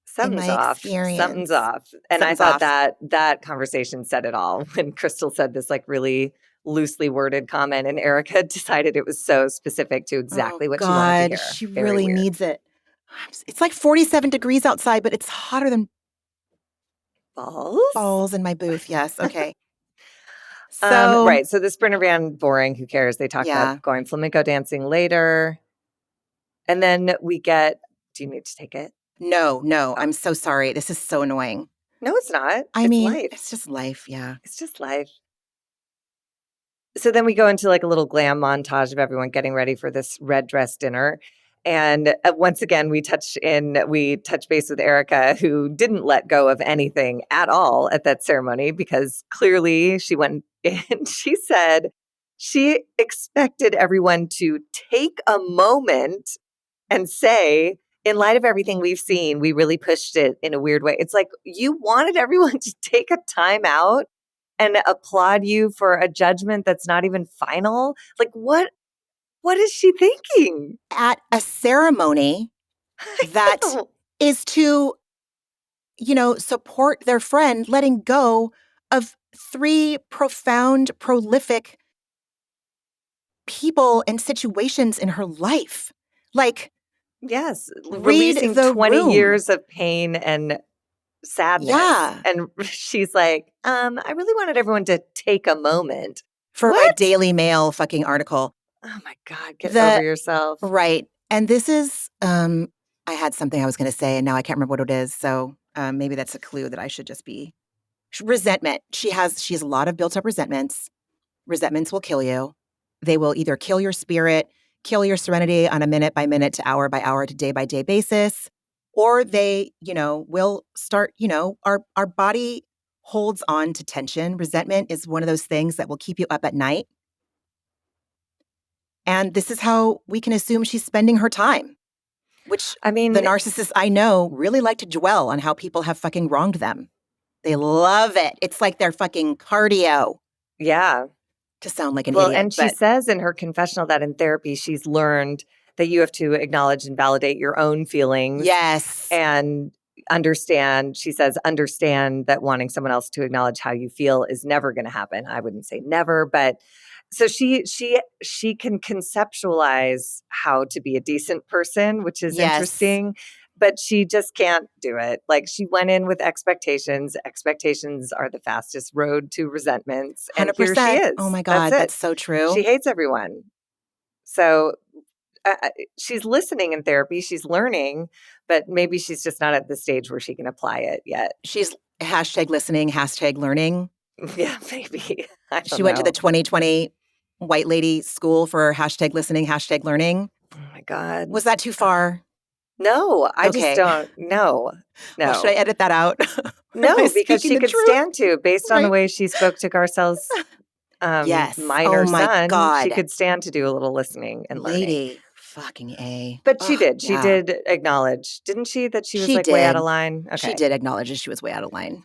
Something's my off. Something's experience. off. And I Something's thought off. that conversation said it all when Crystal said this like really loosely worded comment and Erika decided it was so specific to Oh exactly what she wanted to God, hear. she Very really weird. needs it. It's like 47 degrees outside, but it's hotter than Balls? balls in my booth. Yes. Okay. So, Right. So the Sprinter van, boring. Who cares? They talk about yeah. going flamenco dancing later. And then we get, do you need to take it? No, no. Oh, I'm so sorry. This is so annoying. no, it's not. I It's mean, life. it's just life. Yeah. It's just life. So then we go into like a little glam montage of everyone getting ready for this red dress dinner. And once again, we touch base with Erika, who didn't let go of anything at all at that ceremony because clearly she went in. She said she expected everyone to take a moment and say, in light of everything we've seen, we really pushed it in a weird way. It's like you wanted everyone to take a time out and applaud you for a judgment that's not even final. Like what is she thinking? At a ceremony that Oh, is to, support their friend letting go of three profound, prolific people and situations in her life. Like, yes, read releasing the 20 room. years of pain and sadness. Yeah. And she's like, I really wanted everyone to take a moment. For my What? Daily Mail fucking article. Oh my God, get over The yourself. Right. And this is I had something I was going to say and now I can't remember what it is. So maybe that's a clue that I should just be resentment. She has a lot of built up resentments. Resentments will kill you. They will either kill your spirit, kill your serenity on a minute by minute to hour by hour to day by day basis, or they, will start, our body holds on to tension. Resentment is one of those things that will keep you up at night. And this is how we can assume she's spending her time, which I the mean, narcissists I know really like to dwell on how people have fucking wronged them. They love it. It's like their fucking cardio, yeah. to sound like an Well, idiot. and she But says in her confessional that in therapy, she's learned that you have to acknowledge and validate your own feelings yes, and she says, understand that wanting someone else to acknowledge how you feel is never going to happen. I wouldn't say never, but so she can conceptualize how to be a decent person, which is yes, interesting, but she just can't do it. Like she went in with expectations. Expectations are the fastest road to resentments, and here she 100%. Oh is. my That's God, it. that's so She true. hates everyone. So she's listening in therapy. She's learning, but maybe she's just not at the stage where she can apply it yet. She's hashtag listening, hashtag learning. Yeah, maybe. I She don't went to the know. 2020 white lady school for hashtag listening, hashtag learning. Oh my God. Was that too far? No, I just Okay. don't. No. Well, should I edit that out? Or am I No, because speaking she the could truth? stand to, based on the Right. way she spoke to Garcelle's Yes. Oh minor my son, she God. could stand to do a little listening and learning. Lady fucking A. But she Oh, did. She yeah. did acknowledge, didn't she, that she was She like way out of did. line? She Okay. did acknowledge that she was way out of line.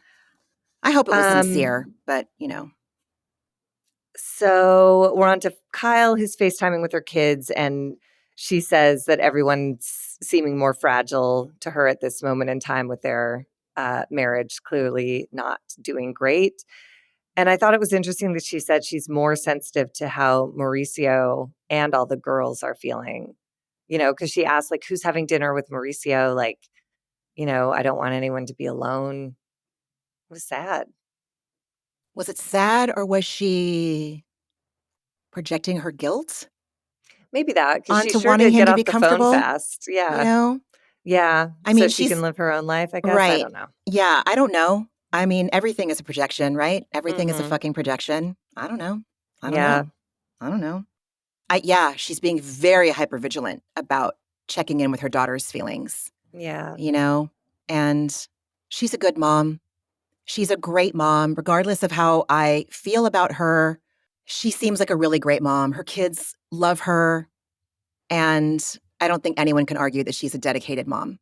I hope it was sincere, Um, but you know. so we're on to Kyle, who's FaceTiming with her kids, and she says that everyone's seeming more fragile to her at this moment in time with their marriage clearly not doing great. And I thought it was interesting that she said she's more sensitive to how Mauricio and all the girls are feeling, because she asked, like, who's having dinner with Mauricio? Like, I don't want anyone to be alone. It was sad. Was it sad or was she projecting her guilt Maybe that, because she onto sure wanting did him get to off be the phone comfortable? fast. You Yeah. know? Yeah. I So mean, she can she's live her own life, I guess. I right. don't know. Yeah, I don't know. I mean, everything is a projection, right? Everything is a Hmm. fucking projection. I don't know. I don't Yeah. know. I don't know. Yeah, she's being very hypervigilant about checking in with her daughter's feelings, Yeah. you know? And she's a good mom. She's a great mom, regardless of how I feel about her. She seems like a really great mom. Her kids love her. And I don't think anyone can argue that she's a dedicated mom.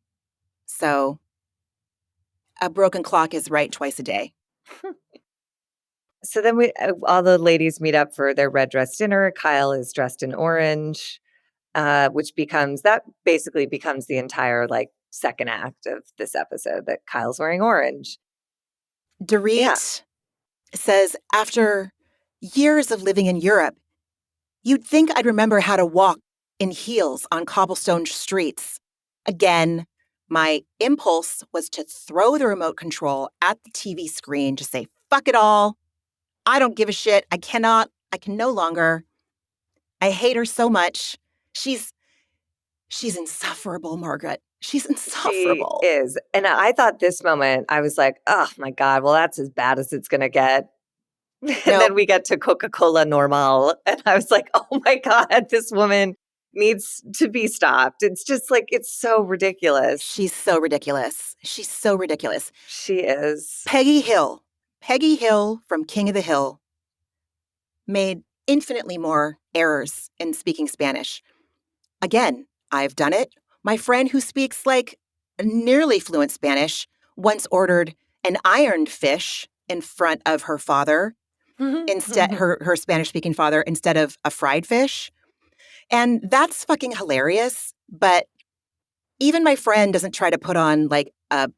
So a broken clock is right twice a day. So then all the ladies meet up for their red dress dinner. Kyle is dressed in orange, which basically becomes the entire like second act of this episode, that Kyle's wearing orange. Yeah. Dorit says, after years of living in Europe, you'd think I'd remember how to walk in heels on cobblestone streets. Again, my impulse was to throw the remote control at the TV screen to say, fuck it all. I don't give a shit. I can no longer. I hate her so much. She's insufferable, Margaret. She's She insufferable. is. And I thought this moment, I was like, oh my God, well, that's as bad as it's going to get. And No, then we get to Coca-Cola Normale. And I was like, oh my God, this woman needs to be stopped. It's just like, it's so ridiculous. she's so ridiculous. She's so ridiculous. She is. Peggy Hill from King of the Hill, made infinitely more errors in speaking Spanish. Again, I've done it. My friend who speaks like nearly fluent Spanish once ordered an ironed fish in front of her father, her Spanish speaking father, instead of a fried fish. And that's fucking hilarious. But even my friend doesn't try to put on like a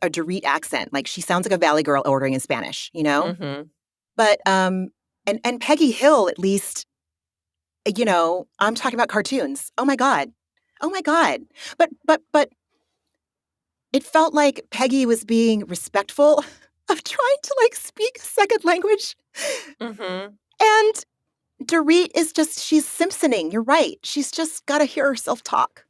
Dorit accent. Like she sounds like a Valley girl ordering in Spanish, you know? Mm-hmm. But and Peggy Hill, at least, I'm talking about cartoons. Oh my God. Oh my God. But it felt like Peggy was being respectful of trying to like speak a second language. Mm-hmm. And Dorit is she's Simpsoning. You're right. She's just got to hear herself talk.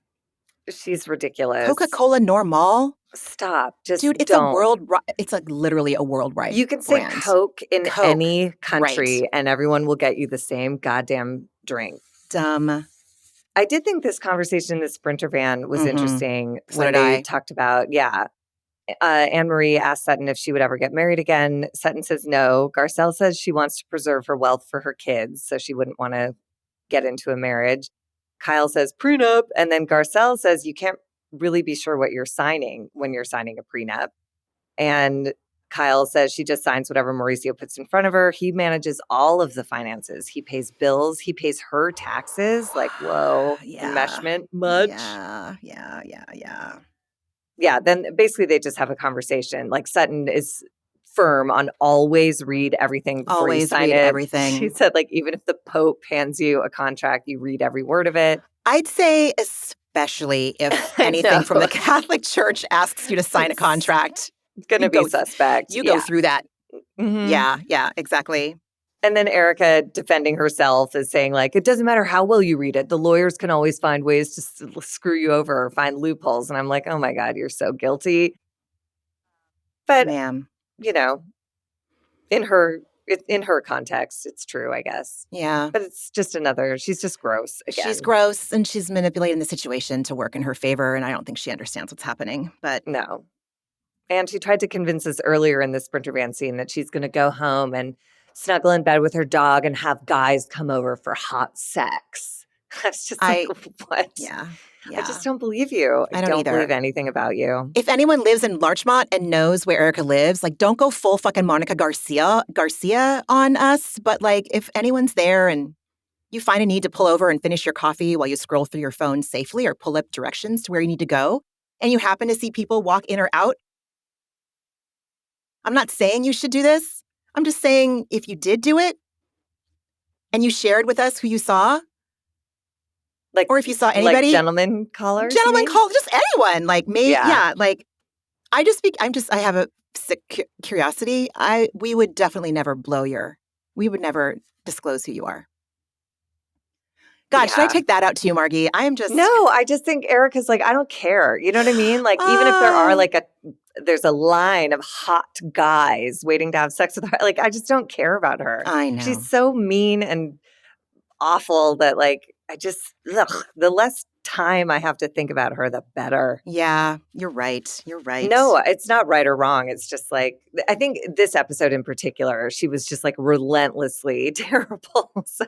She's ridiculous. Coca-Cola Normale. Stop. Just Dude, it's don't. it's like literally a worldwide You can say brand. Coke in Coke, any country right. and everyone will get you the same goddamn drink. Dumb. I did think this conversation in the Sprinter van was interesting So when did they I. talked about, Anne-Marie asked Sutton if she would ever get married again. Sutton says no. Garcelle says she wants to preserve her wealth for her kids, so she wouldn't want to get into a marriage. Kyle says prenup. And then Garcelle says you can't really be sure what you're signing when you're signing a prenup. And Kyle says she just signs whatever Mauricio puts in front of her. He manages all of the finances. He pays bills. He pays her taxes. Like, whoa, enmeshment, much? Yeah, then basically they just have a conversation. Like Sutton is firm on always read everything before you Always sign read it. everything. She said, like, even if the Pope hands you a contract, you read every word of it. I'd say especially if anything from the Catholic Church asks you to sign a contract. It's going to be suspect. You go through that. Mm-hmm. Yeah, exactly. And then Erika, defending herself, is saying, like, it doesn't matter how well you read it. The lawyers can always find ways to screw you over or find loopholes. And I'm like, oh my God, you're so guilty. But, Ma'am. in her in her context, it's true, I guess. Yeah. But it's just she's just gross again. She's gross, and she's manipulating the situation to work in her favor, and I don't think she understands what's happening. But no. And she tried to convince us earlier in the Sprinter Van scene that she's going to go home and snuggle in bed with her dog and have guys come over for hot sex. I was just like, what? Yeah. I just don't believe you. I don't either. Believe anything about you. If anyone lives in Larchmont and knows where Erika lives, like, don't go full fucking Monica Garcia on us. But like, if anyone's there and you find a need to pull over and finish your coffee while you scroll through your phone safely or pull up directions to where you need to go, and you happen to see people walk in or out, I'm not saying you should do this. I'm just saying if you did do it and you shared with us who you saw, like, or if you saw anybody, like gentlemen callers, just anyone, like me, like I have a sick curiosity. We would definitely never we would never disclose who you are. God, should I take that out to you, Margee? No, I just think Erika's like, I don't care. You know what I mean? Like, even if there are there's a line of hot guys waiting to have sex with her, like, I just don't care about her. I know. She's so mean and awful that, like, the less time I have to think about her, the better. Yeah, you're right. No, it's not right or wrong. It's just like, I think this episode in particular, she was just like relentlessly terrible. So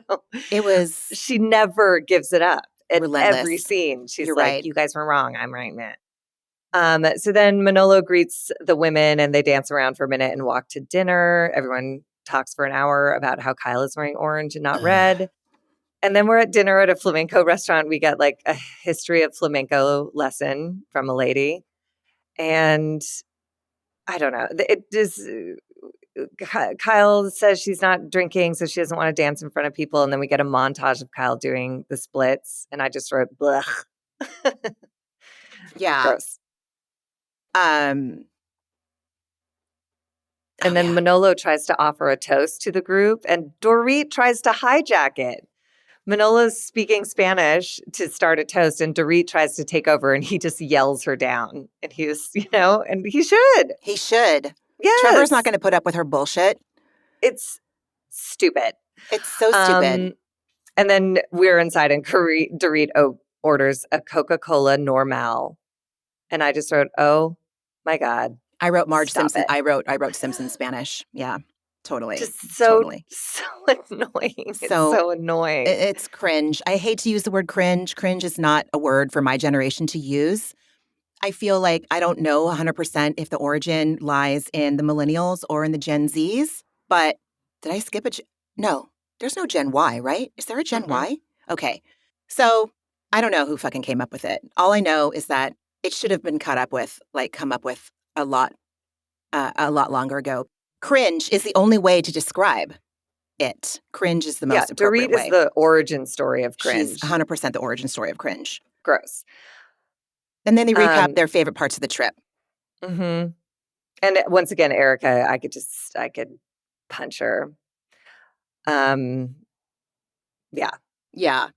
she never gives it up. At every scene, she's like, you guys were wrong. I'm right, man. So then Manolo greets the women and they dance around for a minute and walk to dinner. Everyone talks for an hour about how Kyle is wearing orange and not red. And then we're at dinner at a flamenco restaurant. We get like a history of flamenco lesson from a lady. And I don't know. Kyle says she's not drinking, so she doesn't want to dance in front of people. And then we get a montage of Kyle doing the splits. And I just wrote, blech. Yeah. Gross. And then Manolo tries to offer a toast to the group, and Dorit tries to hijack it. Manolo's speaking Spanish to start a toast, and Dorit tries to take over, and he just yells her down. And he was, and he should. He should. Yes. Trevor's not going to put up with her bullshit. It's stupid. It's so stupid. And then we're inside, and Dorit orders a Coca-Cola Normale. And I just wrote, oh, my God. I wrote Marge Simpson. I wrote Simpson Spanish. Yeah. Totally. Just so annoying. It's so annoying. It's cringe. I hate to use the word cringe. Cringe is not a word for my generation to use. I feel like I don't know 100% if the origin lies in the millennials or in the Gen Zs, but did I skip no, there's no Gen Y, right? Is there a Gen Y? Okay. So I don't know who fucking came up with it. All I know is that it should have been come up with a lot longer ago. Cringe is the only way to describe it. Cringe is the most appropriate way. Dorit is the origin story of cringe. She's 100% the origin story of cringe. Gross. And then they recap their favorite parts of the trip. Mm-hmm. And once again, Erika, I could punch her. Yeah. Yeah.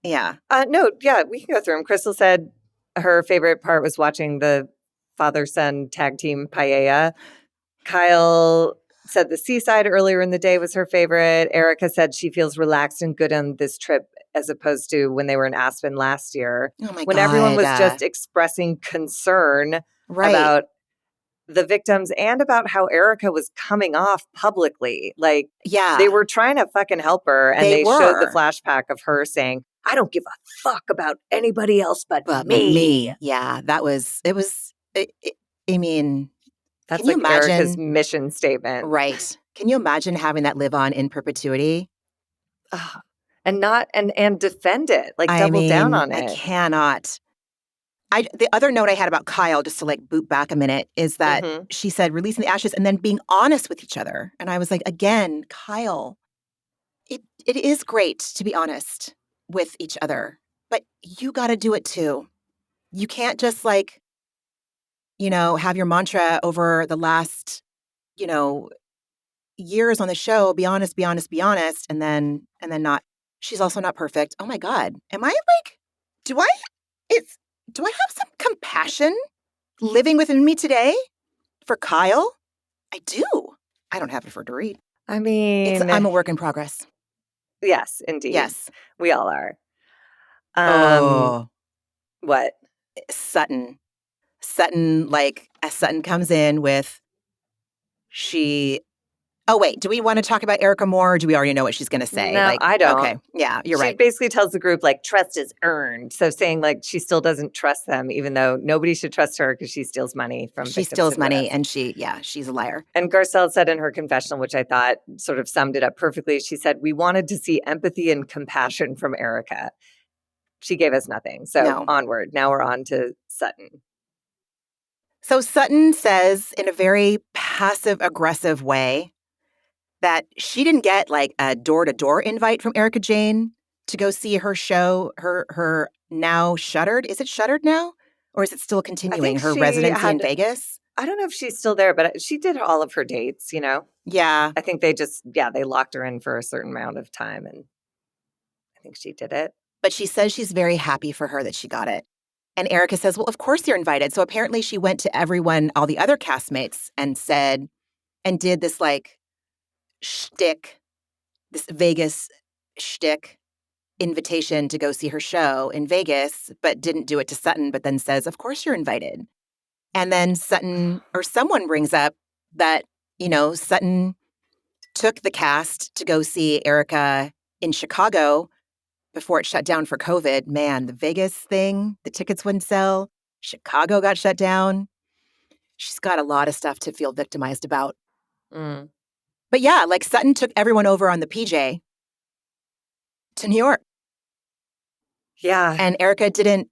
No, yeah, we can go through them. Crystal said her favorite part was watching the father-son tag team paella. Kyle said the seaside earlier in the day was her favorite. Erika said she feels relaxed and good on this trip as opposed to when they were in Aspen last year. Oh my when God. Everyone was just expressing concern about the victims and about how Erika was coming off publicly. Like, they were trying to fucking help her. And they showed the flashback of her saying, I don't give a fuck about anybody else but me. Yeah, I mean... That's like Erika's mission statement. Right. Can you imagine having that live on in perpetuity? And defend it, like double down on it. I cannot. The other note I had about Kyle, just to like boot back a minute, is that she said releasing the ashes and then being honest with each other. And I was like, again, Kyle, it is great to be honest with each other, but you got to do it too. You can't just like, have your mantra over the last, years on the show, be honest, be honest, be honest, and then not. She's also not perfect. Oh my God. Am I like, do I have some compassion living within me today for Kyle? I do. I don't have it for Dorit. I mean, I'm a work in progress. yes, indeed. Yes. We all are. Oh, What? Sutton. Sutton, like, as Sutton comes in with, she oh, wait, do we want to talk about Erika more, or do we already know what she's going to say? No, Like, I don't. okay, yeah, you're She right. basically tells the group, like, trust is earned. So saying, like, she still doesn't trust them, even though nobody should trust her because she steals money from She victims steals and money, widows. and she's a liar. And Garcelle said in her confessional, which I thought sort of summed it up perfectly, she said, we wanted to see empathy and compassion from Erika. She gave us nothing. So No. onward. Now we're on to Sutton. So Sutton says in a very passive-aggressive way that she didn't get, like, a door-to-door invite from Erika Jayne to go see her show, her now shuttered. Is it shuttered now? Or is it still I continuing, think her she residency in had, Vegas? I don't know if she's still there, but she did all of her dates, you know? Yeah, I think they just, yeah, they locked her in for a certain amount of time. And I think she did it. but she says she's very happy for her that she got it. And Erika says, well, of course you're invited. So apparently she went to everyone, all the other castmates, and said, and did this, like, shtick, this Vegas shtick invitation to go see her show in Vegas, but didn't do it to Sutton, but then says, of course you're invited. And then Sutton, or someone brings up that, Sutton took the cast to go see Erika in Chicago before it shut down for COVID. Man, the Vegas thing, the tickets wouldn't sell. Chicago got shut down. She's got a lot of stuff to feel victimized about. Mm. But yeah, like Sutton took everyone over on the PJ to New York. Yeah. And Erika didn't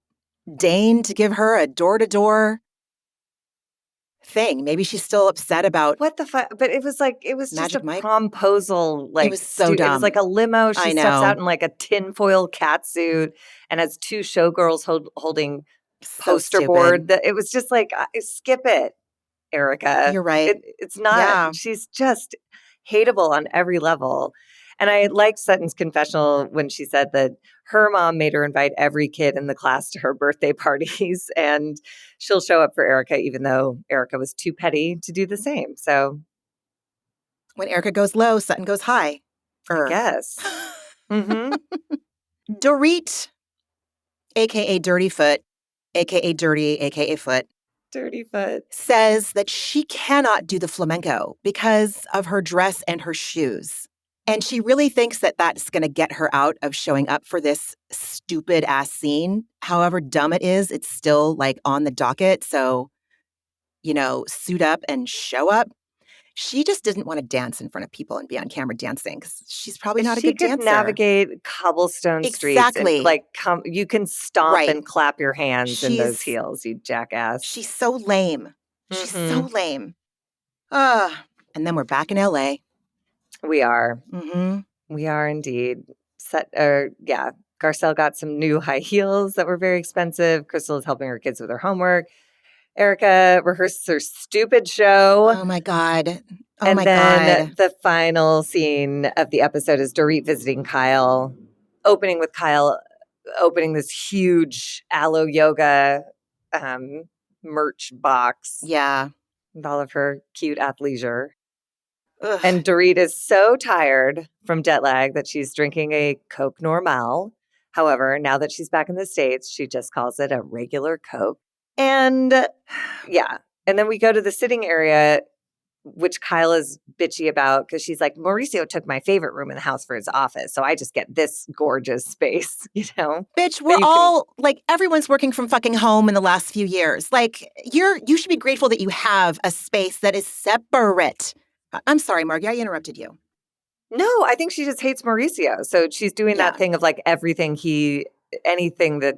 deign to give her a door-to-door thing. Maybe she's still upset about What the fuck? But it was like, it was just a Magic Mike. promposal. It Like, was so it was dumb. like a limo. She I steps out know. in like a tinfoil catsuit and has two showgirls holding So poster stupid. board. That it was just like, skip it, Erika. You're right. It's not. Yeah. She's just hateable on every level. And I liked Sutton's confessional when she said that her mom made her invite every kid in the class to her birthday parties, and she'll show up for Erika, even though Erika was too petty to do the same. So When Erika goes low, Sutton goes high. I guess. Mm-hmm. Dorit, a.k.a. Dirty Foot, a.k.a. Dirty, a.k.a. Foot, Dirty foot. says that she cannot do the flamenco because of her dress and her shoes. And she really thinks that that's going to get her out of showing up for this stupid ass scene. However dumb it is, it's still like on the docket. So, suit up and show up. She just didn't want to dance in front of people and be on camera dancing because she's probably not a She good could dancer. navigate cobblestone streets and Exactly. like you can stomp Right. and clap your hands in those She's heels, you jackass. she's so lame. She's so Mhm. lame. And then we're back in LA. We are. Mm-hmm. We are indeed. Garcelle got some new high heels that were very expensive. Crystal is helping her kids with their homework. Erika rehearses her stupid show. Oh my God. Oh And my then God. the final scene of the episode is Dorit visiting Kyle, opening this huge aloe yoga merch box Yeah. with all of her cute athleisure. Ugh. And Dorit is so tired from jet lag that she's drinking a Coke Normale. However, now that she's back in the States, she just calls it a regular Coke. And yeah. And then we go to the sitting area, which Kyle is bitchy about because she's like, Mauricio took my favorite room in the house for his office. So I just get this gorgeous space, Bitch, But we're all like everyone's working from fucking home in the last few years. Like you should be grateful that you have a space that is separate. I'm sorry, Margie, I interrupted you. No, I think she just hates Mauricio. So she's doing Yeah. that thing of like anything that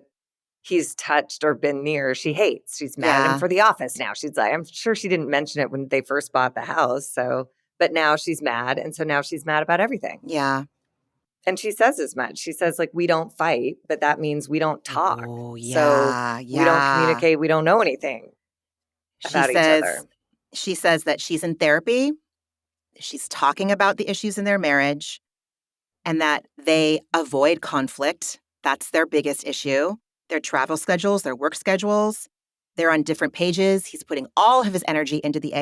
he's touched or been near, she hates. She's mad at him for the office now. She's like, I'm sure she didn't mention it when they first bought the house. So, but now she's mad. And so now she's mad about everything. Yeah. And she says as much. She says, like, we don't fight, but that means we don't talk. Oh, So we don't communicate. We don't know anything about each other. She says that she's in therapy. She's talking about the issues in their marriage and that they avoid conflict. That's their biggest issue. Their travel schedules, their work schedules. They're on different pages. He's putting all of his energy into the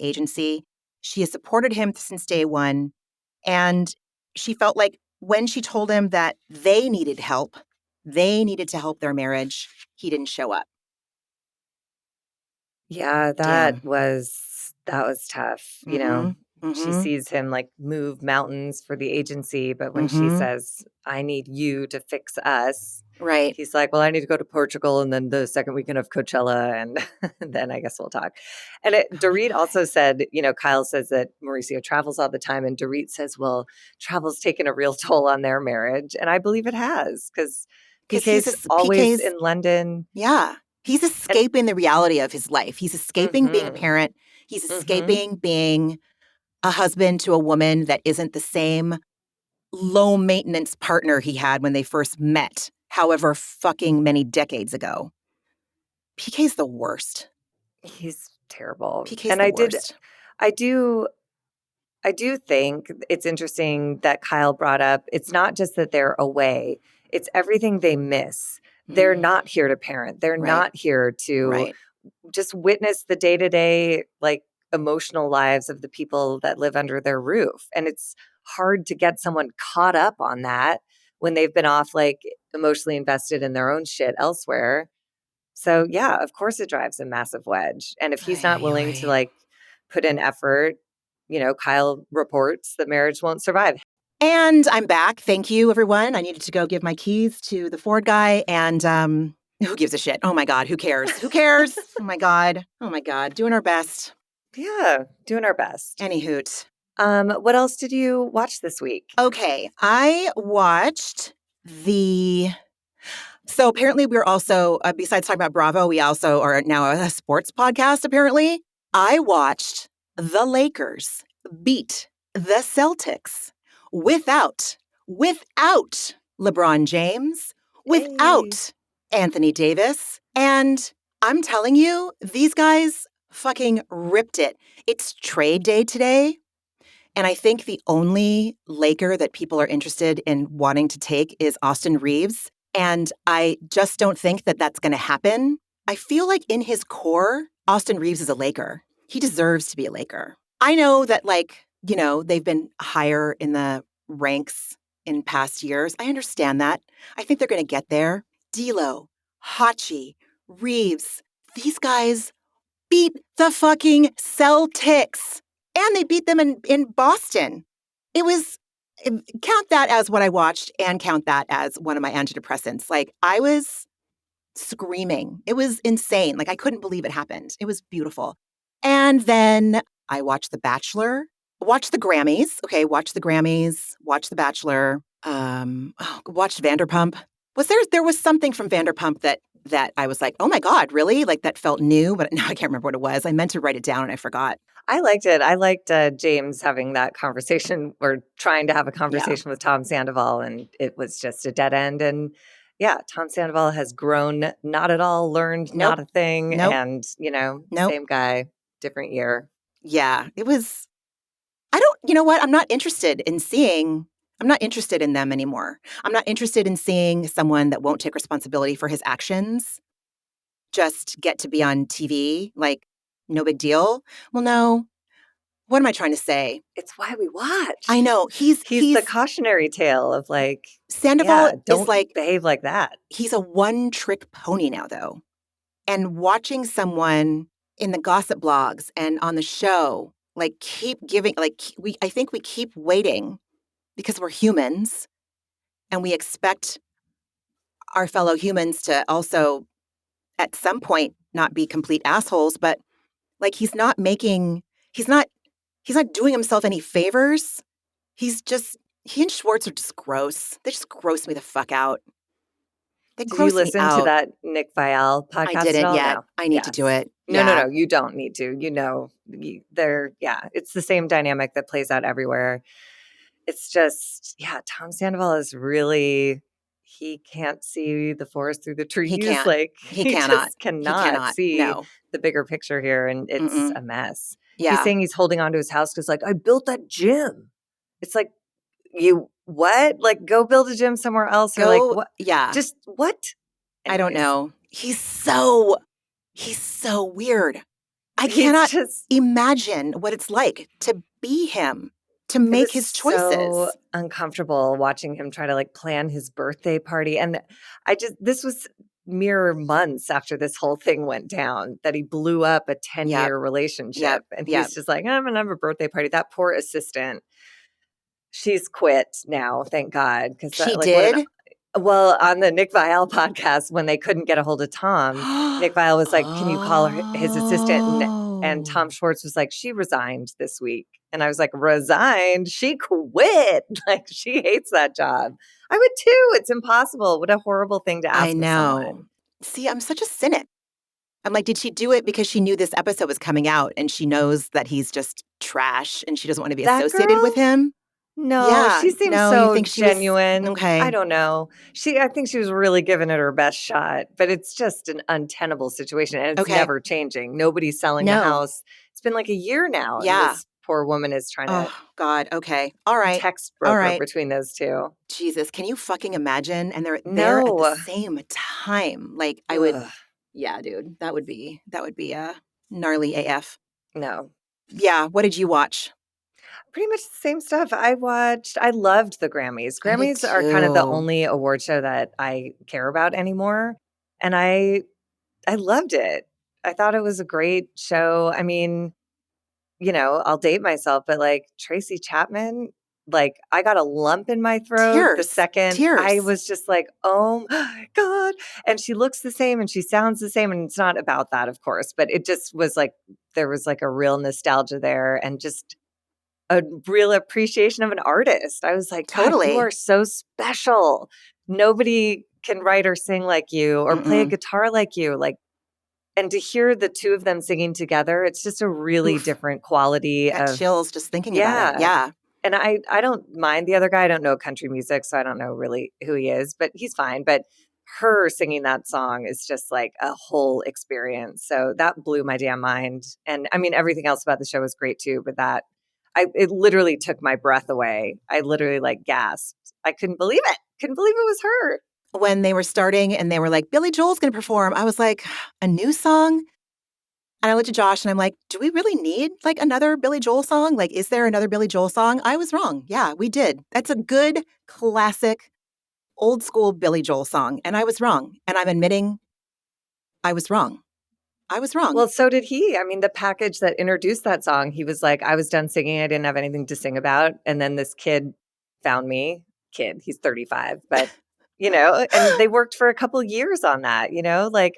agency. She has supported him since day one. And she felt like when she told him that they needed help, they needed to help their marriage, he didn't show up. Yeah, Damn. that was tough. Mm-hmm. She Mm-hmm. sees him like move mountains for the agency, but when she Mm-hmm. says, "I need you to fix us," Right. he's like, "Well, I need to go to Portugal and then the second weekend of Coachella and then I guess we'll talk." And Oh my Dorit God. also said, Kyle says that Mauricio travels all the time and Dorit says, "Well, travel's taken a real toll on their marriage." And I believe it has because Because he's PK's always PK's, in London yeah. He's and escaping the reality of his life. He's escaping being a mhm. parent. He's Mhm. escaping being a husband to a woman that isn't the same low maintenance partner he had when they first met, however fucking many decades ago. PK's the worst. He's terrible. PK's And the worst. I do I do think it's interesting that Kyle brought up it's not just that they're away, it's everything they miss. They're Mm, not here to parent. They're right, not here to right. just witness the day-to-day like emotional lives of the people that live under their roof. And it's hard to get someone caught up on that when they've been off like emotionally invested in their own shit elsewhere. So yeah, of course it drives a massive wedge. And if he's Ay, not ay, willing to ay. like put in effort, Kyle reports the marriage won't survive. And I'm back. Thank you, everyone. I needed to go give my keys to the Ford guy. And who gives a shit? Oh my God, who cares? Who cares? Oh my God. Oh my God. Doing our best. Yeah, doing our best. Any hoot. What else did you watch this week? Okay, I watched the. So apparently, we're also, besides talking about Bravo, we also are now a sports podcast, apparently. I watched the Lakers beat the Celtics without LeBron James, Hey. without Anthony Davis. And I'm telling you, these guys fucking ripped it. It's trade day today. And I think the only Laker that people are interested in wanting to take is Austin Reeves. And I just don't think that that's going to happen. I feel like in his core, Austin Reeves is a Laker. He deserves to be a Laker. I know that, they've been higher in the ranks in past years. I understand that. I think they're going to get there. D'Lo, Hachi, Reeves, these guys beat the fucking Celtics. And they beat them in Boston. It was, count that as what I watched and count that as one of my antidepressants. Like, I was screaming. It was insane. Like, I couldn't believe it happened. It was beautiful. And then I watched The Bachelor, watched the Grammys. Okay, watched the Grammys, watched The Bachelor, watched Vanderpump. There was something from Vanderpump that I was like, oh my God, really? Like that felt new, but now I can't remember what it was. I meant to write it down and I forgot. I liked it. I liked James having that conversation or trying to have a Yeah. conversation with Tom Sandoval, and it was just a dead end. And yeah, Tom Sandoval has grown not at all, learned not Nope. a thing. Nope. And, Nope. same guy, different year. Yeah. It was, you know what? I'm not interested in them anymore. I'm not interested in seeing someone that won't take responsibility for his actions just get to be on TV. Like, no big deal. Well, no. What am I trying to say? It's why we watch. I know He's the cautionary tale of like, Sandoval yeah, is don't like, behave like that. he's a one-trick pony now, though. And watching someone in the gossip blogs and on the show, like keep giving, I think we keep waiting because we're humans and we expect our fellow humans to also at some point not be complete assholes, but like he's not doing himself any favors. He and Schwartz are just gross. They just gross me the fuck out. They Did you gross me listen to out. that Nick Vial I podcast at didn't all? yet. No. I need to do Yes. it. No, no, Yeah. no. You don't need to. It's the same dynamic that plays out everywhere. It's just, yeah, Tom Sandoval is really, he can't see the forest through the He trees. can't. Like, He he cannot. just He cannot cannot. see No. the bigger picture here. And it's Mm-mm. a mess. He's Yeah. saying he's holding on to his house because, like, I built that gym. It's like, you what? Like, go build a gym somewhere else or like what? Yeah. Just what? I don't Anyways, know. He's so weird. I he's cannot just imagine what it's like to be him. to make was his so choices. uncomfortable watching him try to like plan his birthday party. And this was mere months after this whole thing went down that he blew up a 10-year Yep. relationship. And Yep. he's just like, I'm going to have a birthday party. That poor assistant, she's quit now, thank God. Because She like what an did? well, on the Nick Viall podcast, when they couldn't get a hold of Tom, Nick Viall was like, "Can you call his assistant?" And Tom Oh. Schwartz was like, "She resigned this week." And I was like, "Resigned? She quit? Like she hates that job." I would too. It's impossible. What a horrible thing to I ask of know. someone. See, I'm such a cynic. I'm like, did she do it because she knew this episode was coming out and she knows that he's just trash and she doesn't want to be That associated with girl? him? No, Yeah. she seems No, you so think she was genuine. I okay. don't know. I think she was really giving it her best shot, but it's just an untenable situation and it's Okay. never changing. Nobody's selling the No. house. It's been like a year now, and Yeah. this poor woman is trying to Oh, God. Okay. All right. text All broker right. between those two. Jesus, can you fucking imagine? And they're there at the No. same time. Like I would, Ugh, yeah, dude, that would be gnarly AF. no. Yeah. What did you watch? Pretty much the same stuff. I loved the Grammys. I did Grammys are kind of the too. only award show that I care about anymore. And I loved it. I thought it was a great show. I mean, I'll date myself, but like Tracy Chapman, like I got a lump in my throat the Tears. second I Tears. was just like, oh my God. And she looks the same and she sounds the same. And it's not about that, of course, but it just was like, there was like a real nostalgia there and just a real appreciation of an artist. I was like, God, you Totally. are so special. Nobody can write or sing like you or play a Mm-mm. guitar like you. Like, and to hear the two of them singing together, it's just a really Oof. different quality Got of chills just thinking about it. yeah. Yeah. And I don't mind the other guy. I don't know country music, so I don't know really who he is, but he's fine. But her singing that song is just like a whole experience. So that blew my damn mind. And I mean, everything else about the show was great too, but it literally took my breath away. I literally like gasped. I couldn't believe it. Couldn't believe it was her. When they were starting and they were like, Billy Joel's going to perform, I was like, a new song? And I looked at Josh and I'm like, do we really need like another Billy Joel song? Like, is there another Billy Joel song? I was wrong. Yeah, we did. That's a good, classic, old school Billy Joel song. And I was wrong. And I'm admitting I was wrong. I was wrong. Well, so did he. I mean, the package that introduced that song, he was like, I was done singing. I didn't have anything to sing about. And then this kid found me. Kid, he's 35, but and they worked for a couple years on that, like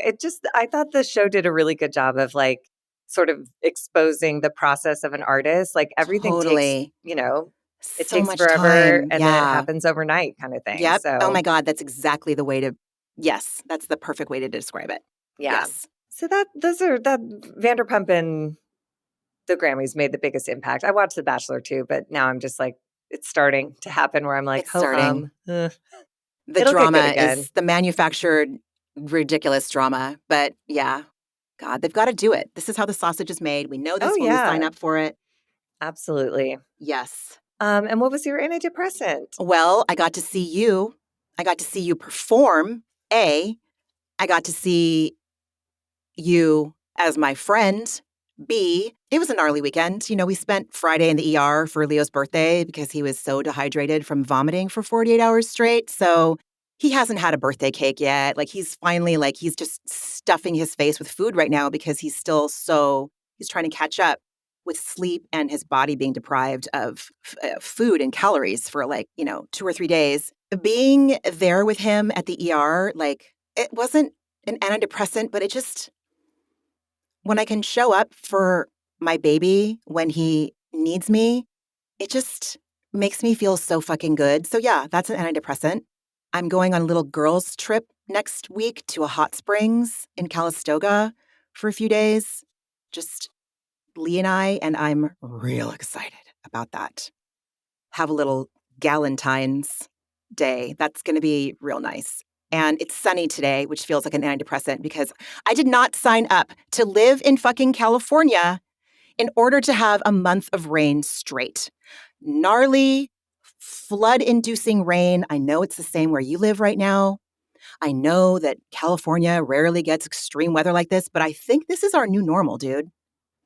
I thought the show did a really good job of like sort of exposing the process of an artist. Like everything takes, Totally. it So takes much forever time. and then it Yeah. happens overnight kind of thing. Yep. Oh my So God. That's exactly the way to, yes, that's the perfect way to describe it. yeah. Yes. So that Vanderpump and the Grammys made the biggest impact. I watched The Bachelor too, but now I'm just like, it's starting to happen where I'm like, It's ho starting. hum. The It'll get good drama again. is the manufactured, ridiculous drama. But yeah, God, they've got to do it. This is how the sausage is made. We know Oh this when we sign yeah, up for it. absolutely. Yes. And what was your antidepressant? Well, I got to see you. I got to see you perform. I got to see you as my friend. B, it was a gnarly weekend. We spent Friday in the ER for Leo's birthday because he was so dehydrated from vomiting for 48 hours straight. So he hasn't had a birthday cake yet. Like he's finally he's just stuffing his face with food right now because he's trying to catch up with sleep and his body being deprived of food and calories for 2 or 3 days. Being there with him at the ER, it wasn't an antidepressant, but it just when I can show up for my baby when he needs me, it just makes me feel so fucking good. So yeah, that's an antidepressant. I'm going on a little girls' trip next week to a hot springs in Calistoga for a few days. Just Lee and I'm real excited about that. Have a little Galentine's day. That's going to be real nice. And it's sunny today, which feels like an antidepressant because I did not sign up to live in fucking California in order to have a month of rain straight. Gnarly, flood-inducing rain. I know it's the same where you live right now. I know that California rarely gets extreme weather like this, but I think this is our new normal, dude.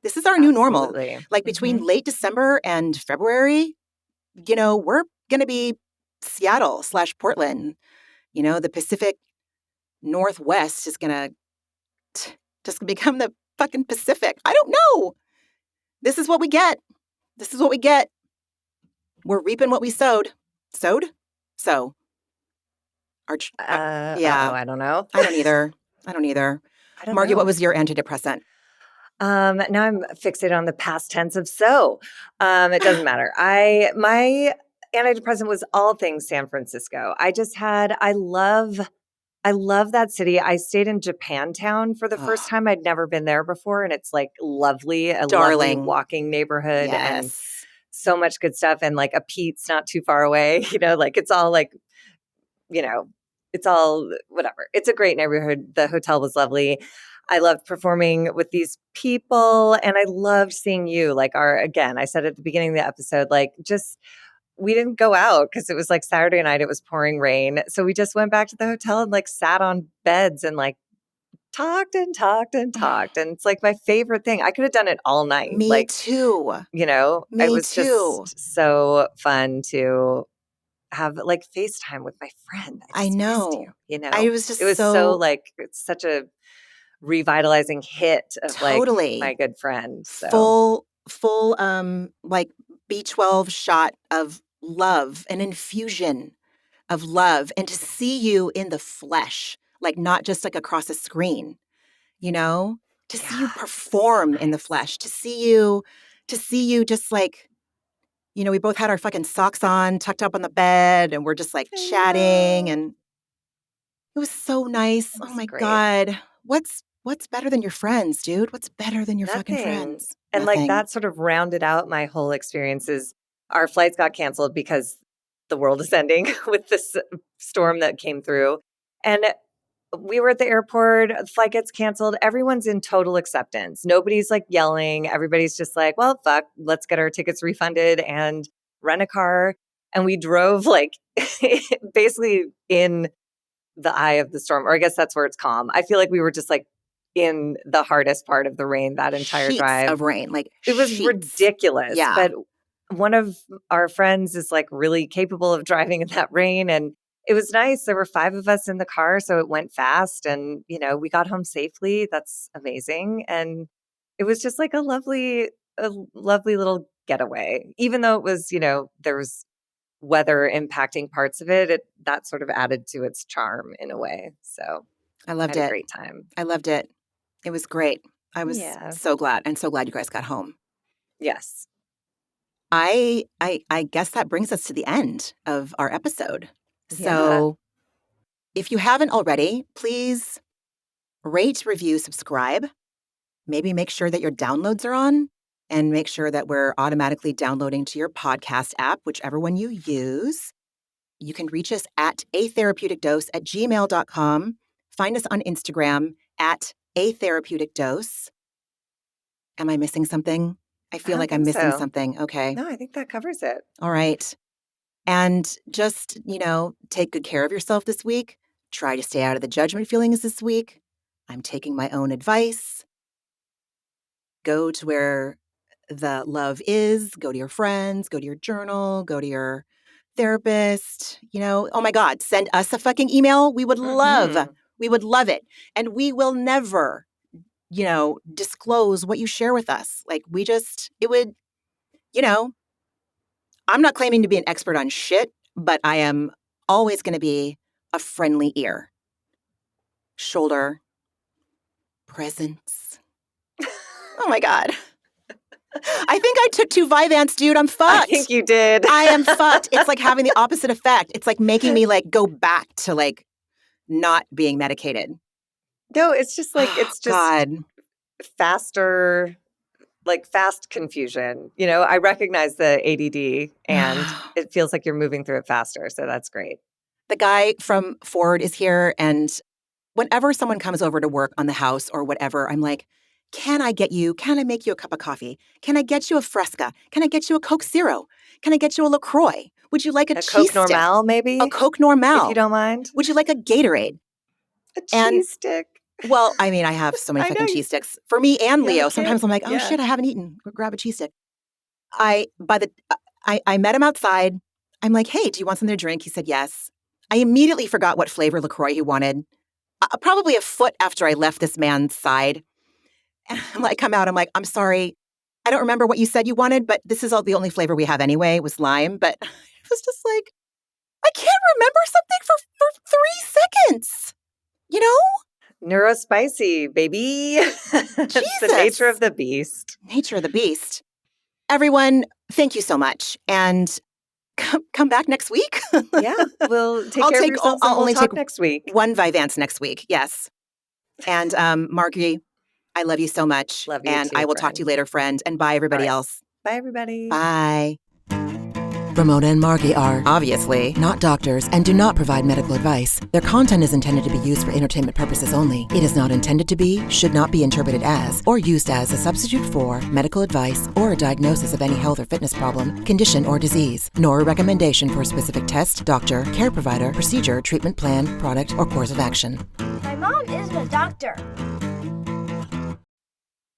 This is our new normal. Absolutely. Like between late December and February, we're going to be Seattle/Portland. The Pacific Northwest is going to just become the fucking Pacific. I don't know. This is what we get. This is what we get. We're reaping what we sowed. Sowed? So. Yeah. I don't know. I don't either. Margee, what was your antidepressant? Now I'm fixated on the past tense of so. It doesn't matter. My antidepressant was all things San Francisco. I love that city. I stayed in Japantown for the first time. I'd never been there before. And it's like lovely, lovely walking neighborhood and so much good stuff. And like a Pete's not too far away, like it's all like, it's all whatever. It's a great neighborhood. The hotel was lovely. I loved performing with these people and I loved seeing you. Like again, I said at the beginning of the episode, like we didn't go out because it was like Saturday night. It was pouring rain. So we just went back to the hotel and like sat on beds and like talked and talked and talked. And it's like my favorite thing. I could have done it all night. Me too. It was just so fun to have like FaceTime with my friend. I know. It was so like, it's such a revitalizing hit of like my good friend. So. Full like B12 shot of love, an infusion of love, and to see you in the flesh, like not just like across a screen, to see you perform in the flesh, to see you just like, we both had our fucking socks on, tucked up on the bed, and we're just like chatting, and it was so nice. Oh my God. What's better than your friends, dude? What's better than your fucking friends? And like that sort of rounded out my whole experiences. Our flights got canceled because the world is ending with this storm that came through. And we were at the airport, the flight gets canceled. Everyone's in total acceptance. Nobody's like yelling. Everybody's just like, well, fuck, let's get our tickets refunded and rent a car. And we drove like basically in the eye of the storm, or I guess that's where it's calm. I feel like we were just like in the hardest part of the rain that entire drive. Of rain, like it was ridiculous. Yeah. But one of our friends is like really capable of driving in that rain, and it was nice. There were 5 of us in the car, so it went fast, and we got home safely. That's amazing, and it was just like a lovely little getaway. Even though it was, there was weather impacting parts of it, that sort of added to its charm in a way. So I loved it. A great time. I loved it. It was great. I was so glad, and so glad you guys got home. Yes. I guess that brings us to the end of our episode. So if you haven't already, please rate, review, subscribe. Maybe make sure that your downloads are on, and make sure that we're automatically downloading to your podcast app, whichever one you use. You can reach us at atherapeuticdose@gmail.com. Find us on Instagram at A Therapeutic Dose. Am I missing something? I feel like I'm missing something. Okay. No, I think that covers it. All right. And just, take good care of yourself this week. Try to stay out of the judgment feelings this week. I'm taking my own advice. Go to where the love is. Go to your friends. Go to your journal. Go to your therapist. Oh my God, send us a fucking email. We would love it. And we will never, disclose what you share with us. Like I'm not claiming to be an expert on shit, but I am always going to be a friendly ear, shoulder, presence. Oh my God. I think I took 2 Vyvanse, dude. I'm fucked. I think you did. I am fucked. It's like having the opposite effect. It's like making me like go back to like not being medicated. No, it's just like, it's just God. Faster, like fast confusion. I recognize the ADD and it feels like you're moving through it faster. So that's great. The guy from Ford is here. And whenever someone comes over to work on the house or whatever, I'm like, can I make you a cup of coffee? Can I get you a Fresca? Can I get you a Coke Zero? Can I get you a LaCroix? Would you like a cheese Coke Normale, maybe? A Coke Normale. If you don't mind. Would you like a Gatorade? A cheese stick. Well, I mean, I have so many fucking cheese sticks. For me and Leo, sometimes I'm like, oh shit, I haven't eaten. Grab a cheese stick. I met him outside. I'm like, hey, do you want something to drink? He said yes. I immediately forgot what flavor LaCroix he wanted. Probably a foot after I left this man's side. And I come out, I'm like, I'm sorry. I don't remember what you said you wanted, but this is the only flavor we have anyway, was lime. But it was just like, I can't remember something for 3 seconds. You know? Neurospicy, baby. It's the nature of the beast. Nature of the beast. Everyone, thank you so much. And come back next week. Yeah, we'll take care of yourselves and we'll talk next week. One Vyvanse next week, yes. And Margee, I love you so much. Love you and too, I will friend. talk to you later, friend. And bye, everybody else. Bye, everybody. Bye. Ramona and Margee are obviously not doctors and do not provide medical advice. Their content is intended to be used for entertainment purposes only. It is not intended to be, should not be interpreted as, or used as a substitute for medical advice or a diagnosis of any health or fitness problem, condition, or disease, nor a recommendation for a specific test, doctor, care provider, procedure, treatment plan, product, or course of action. My mom isn't a doctor.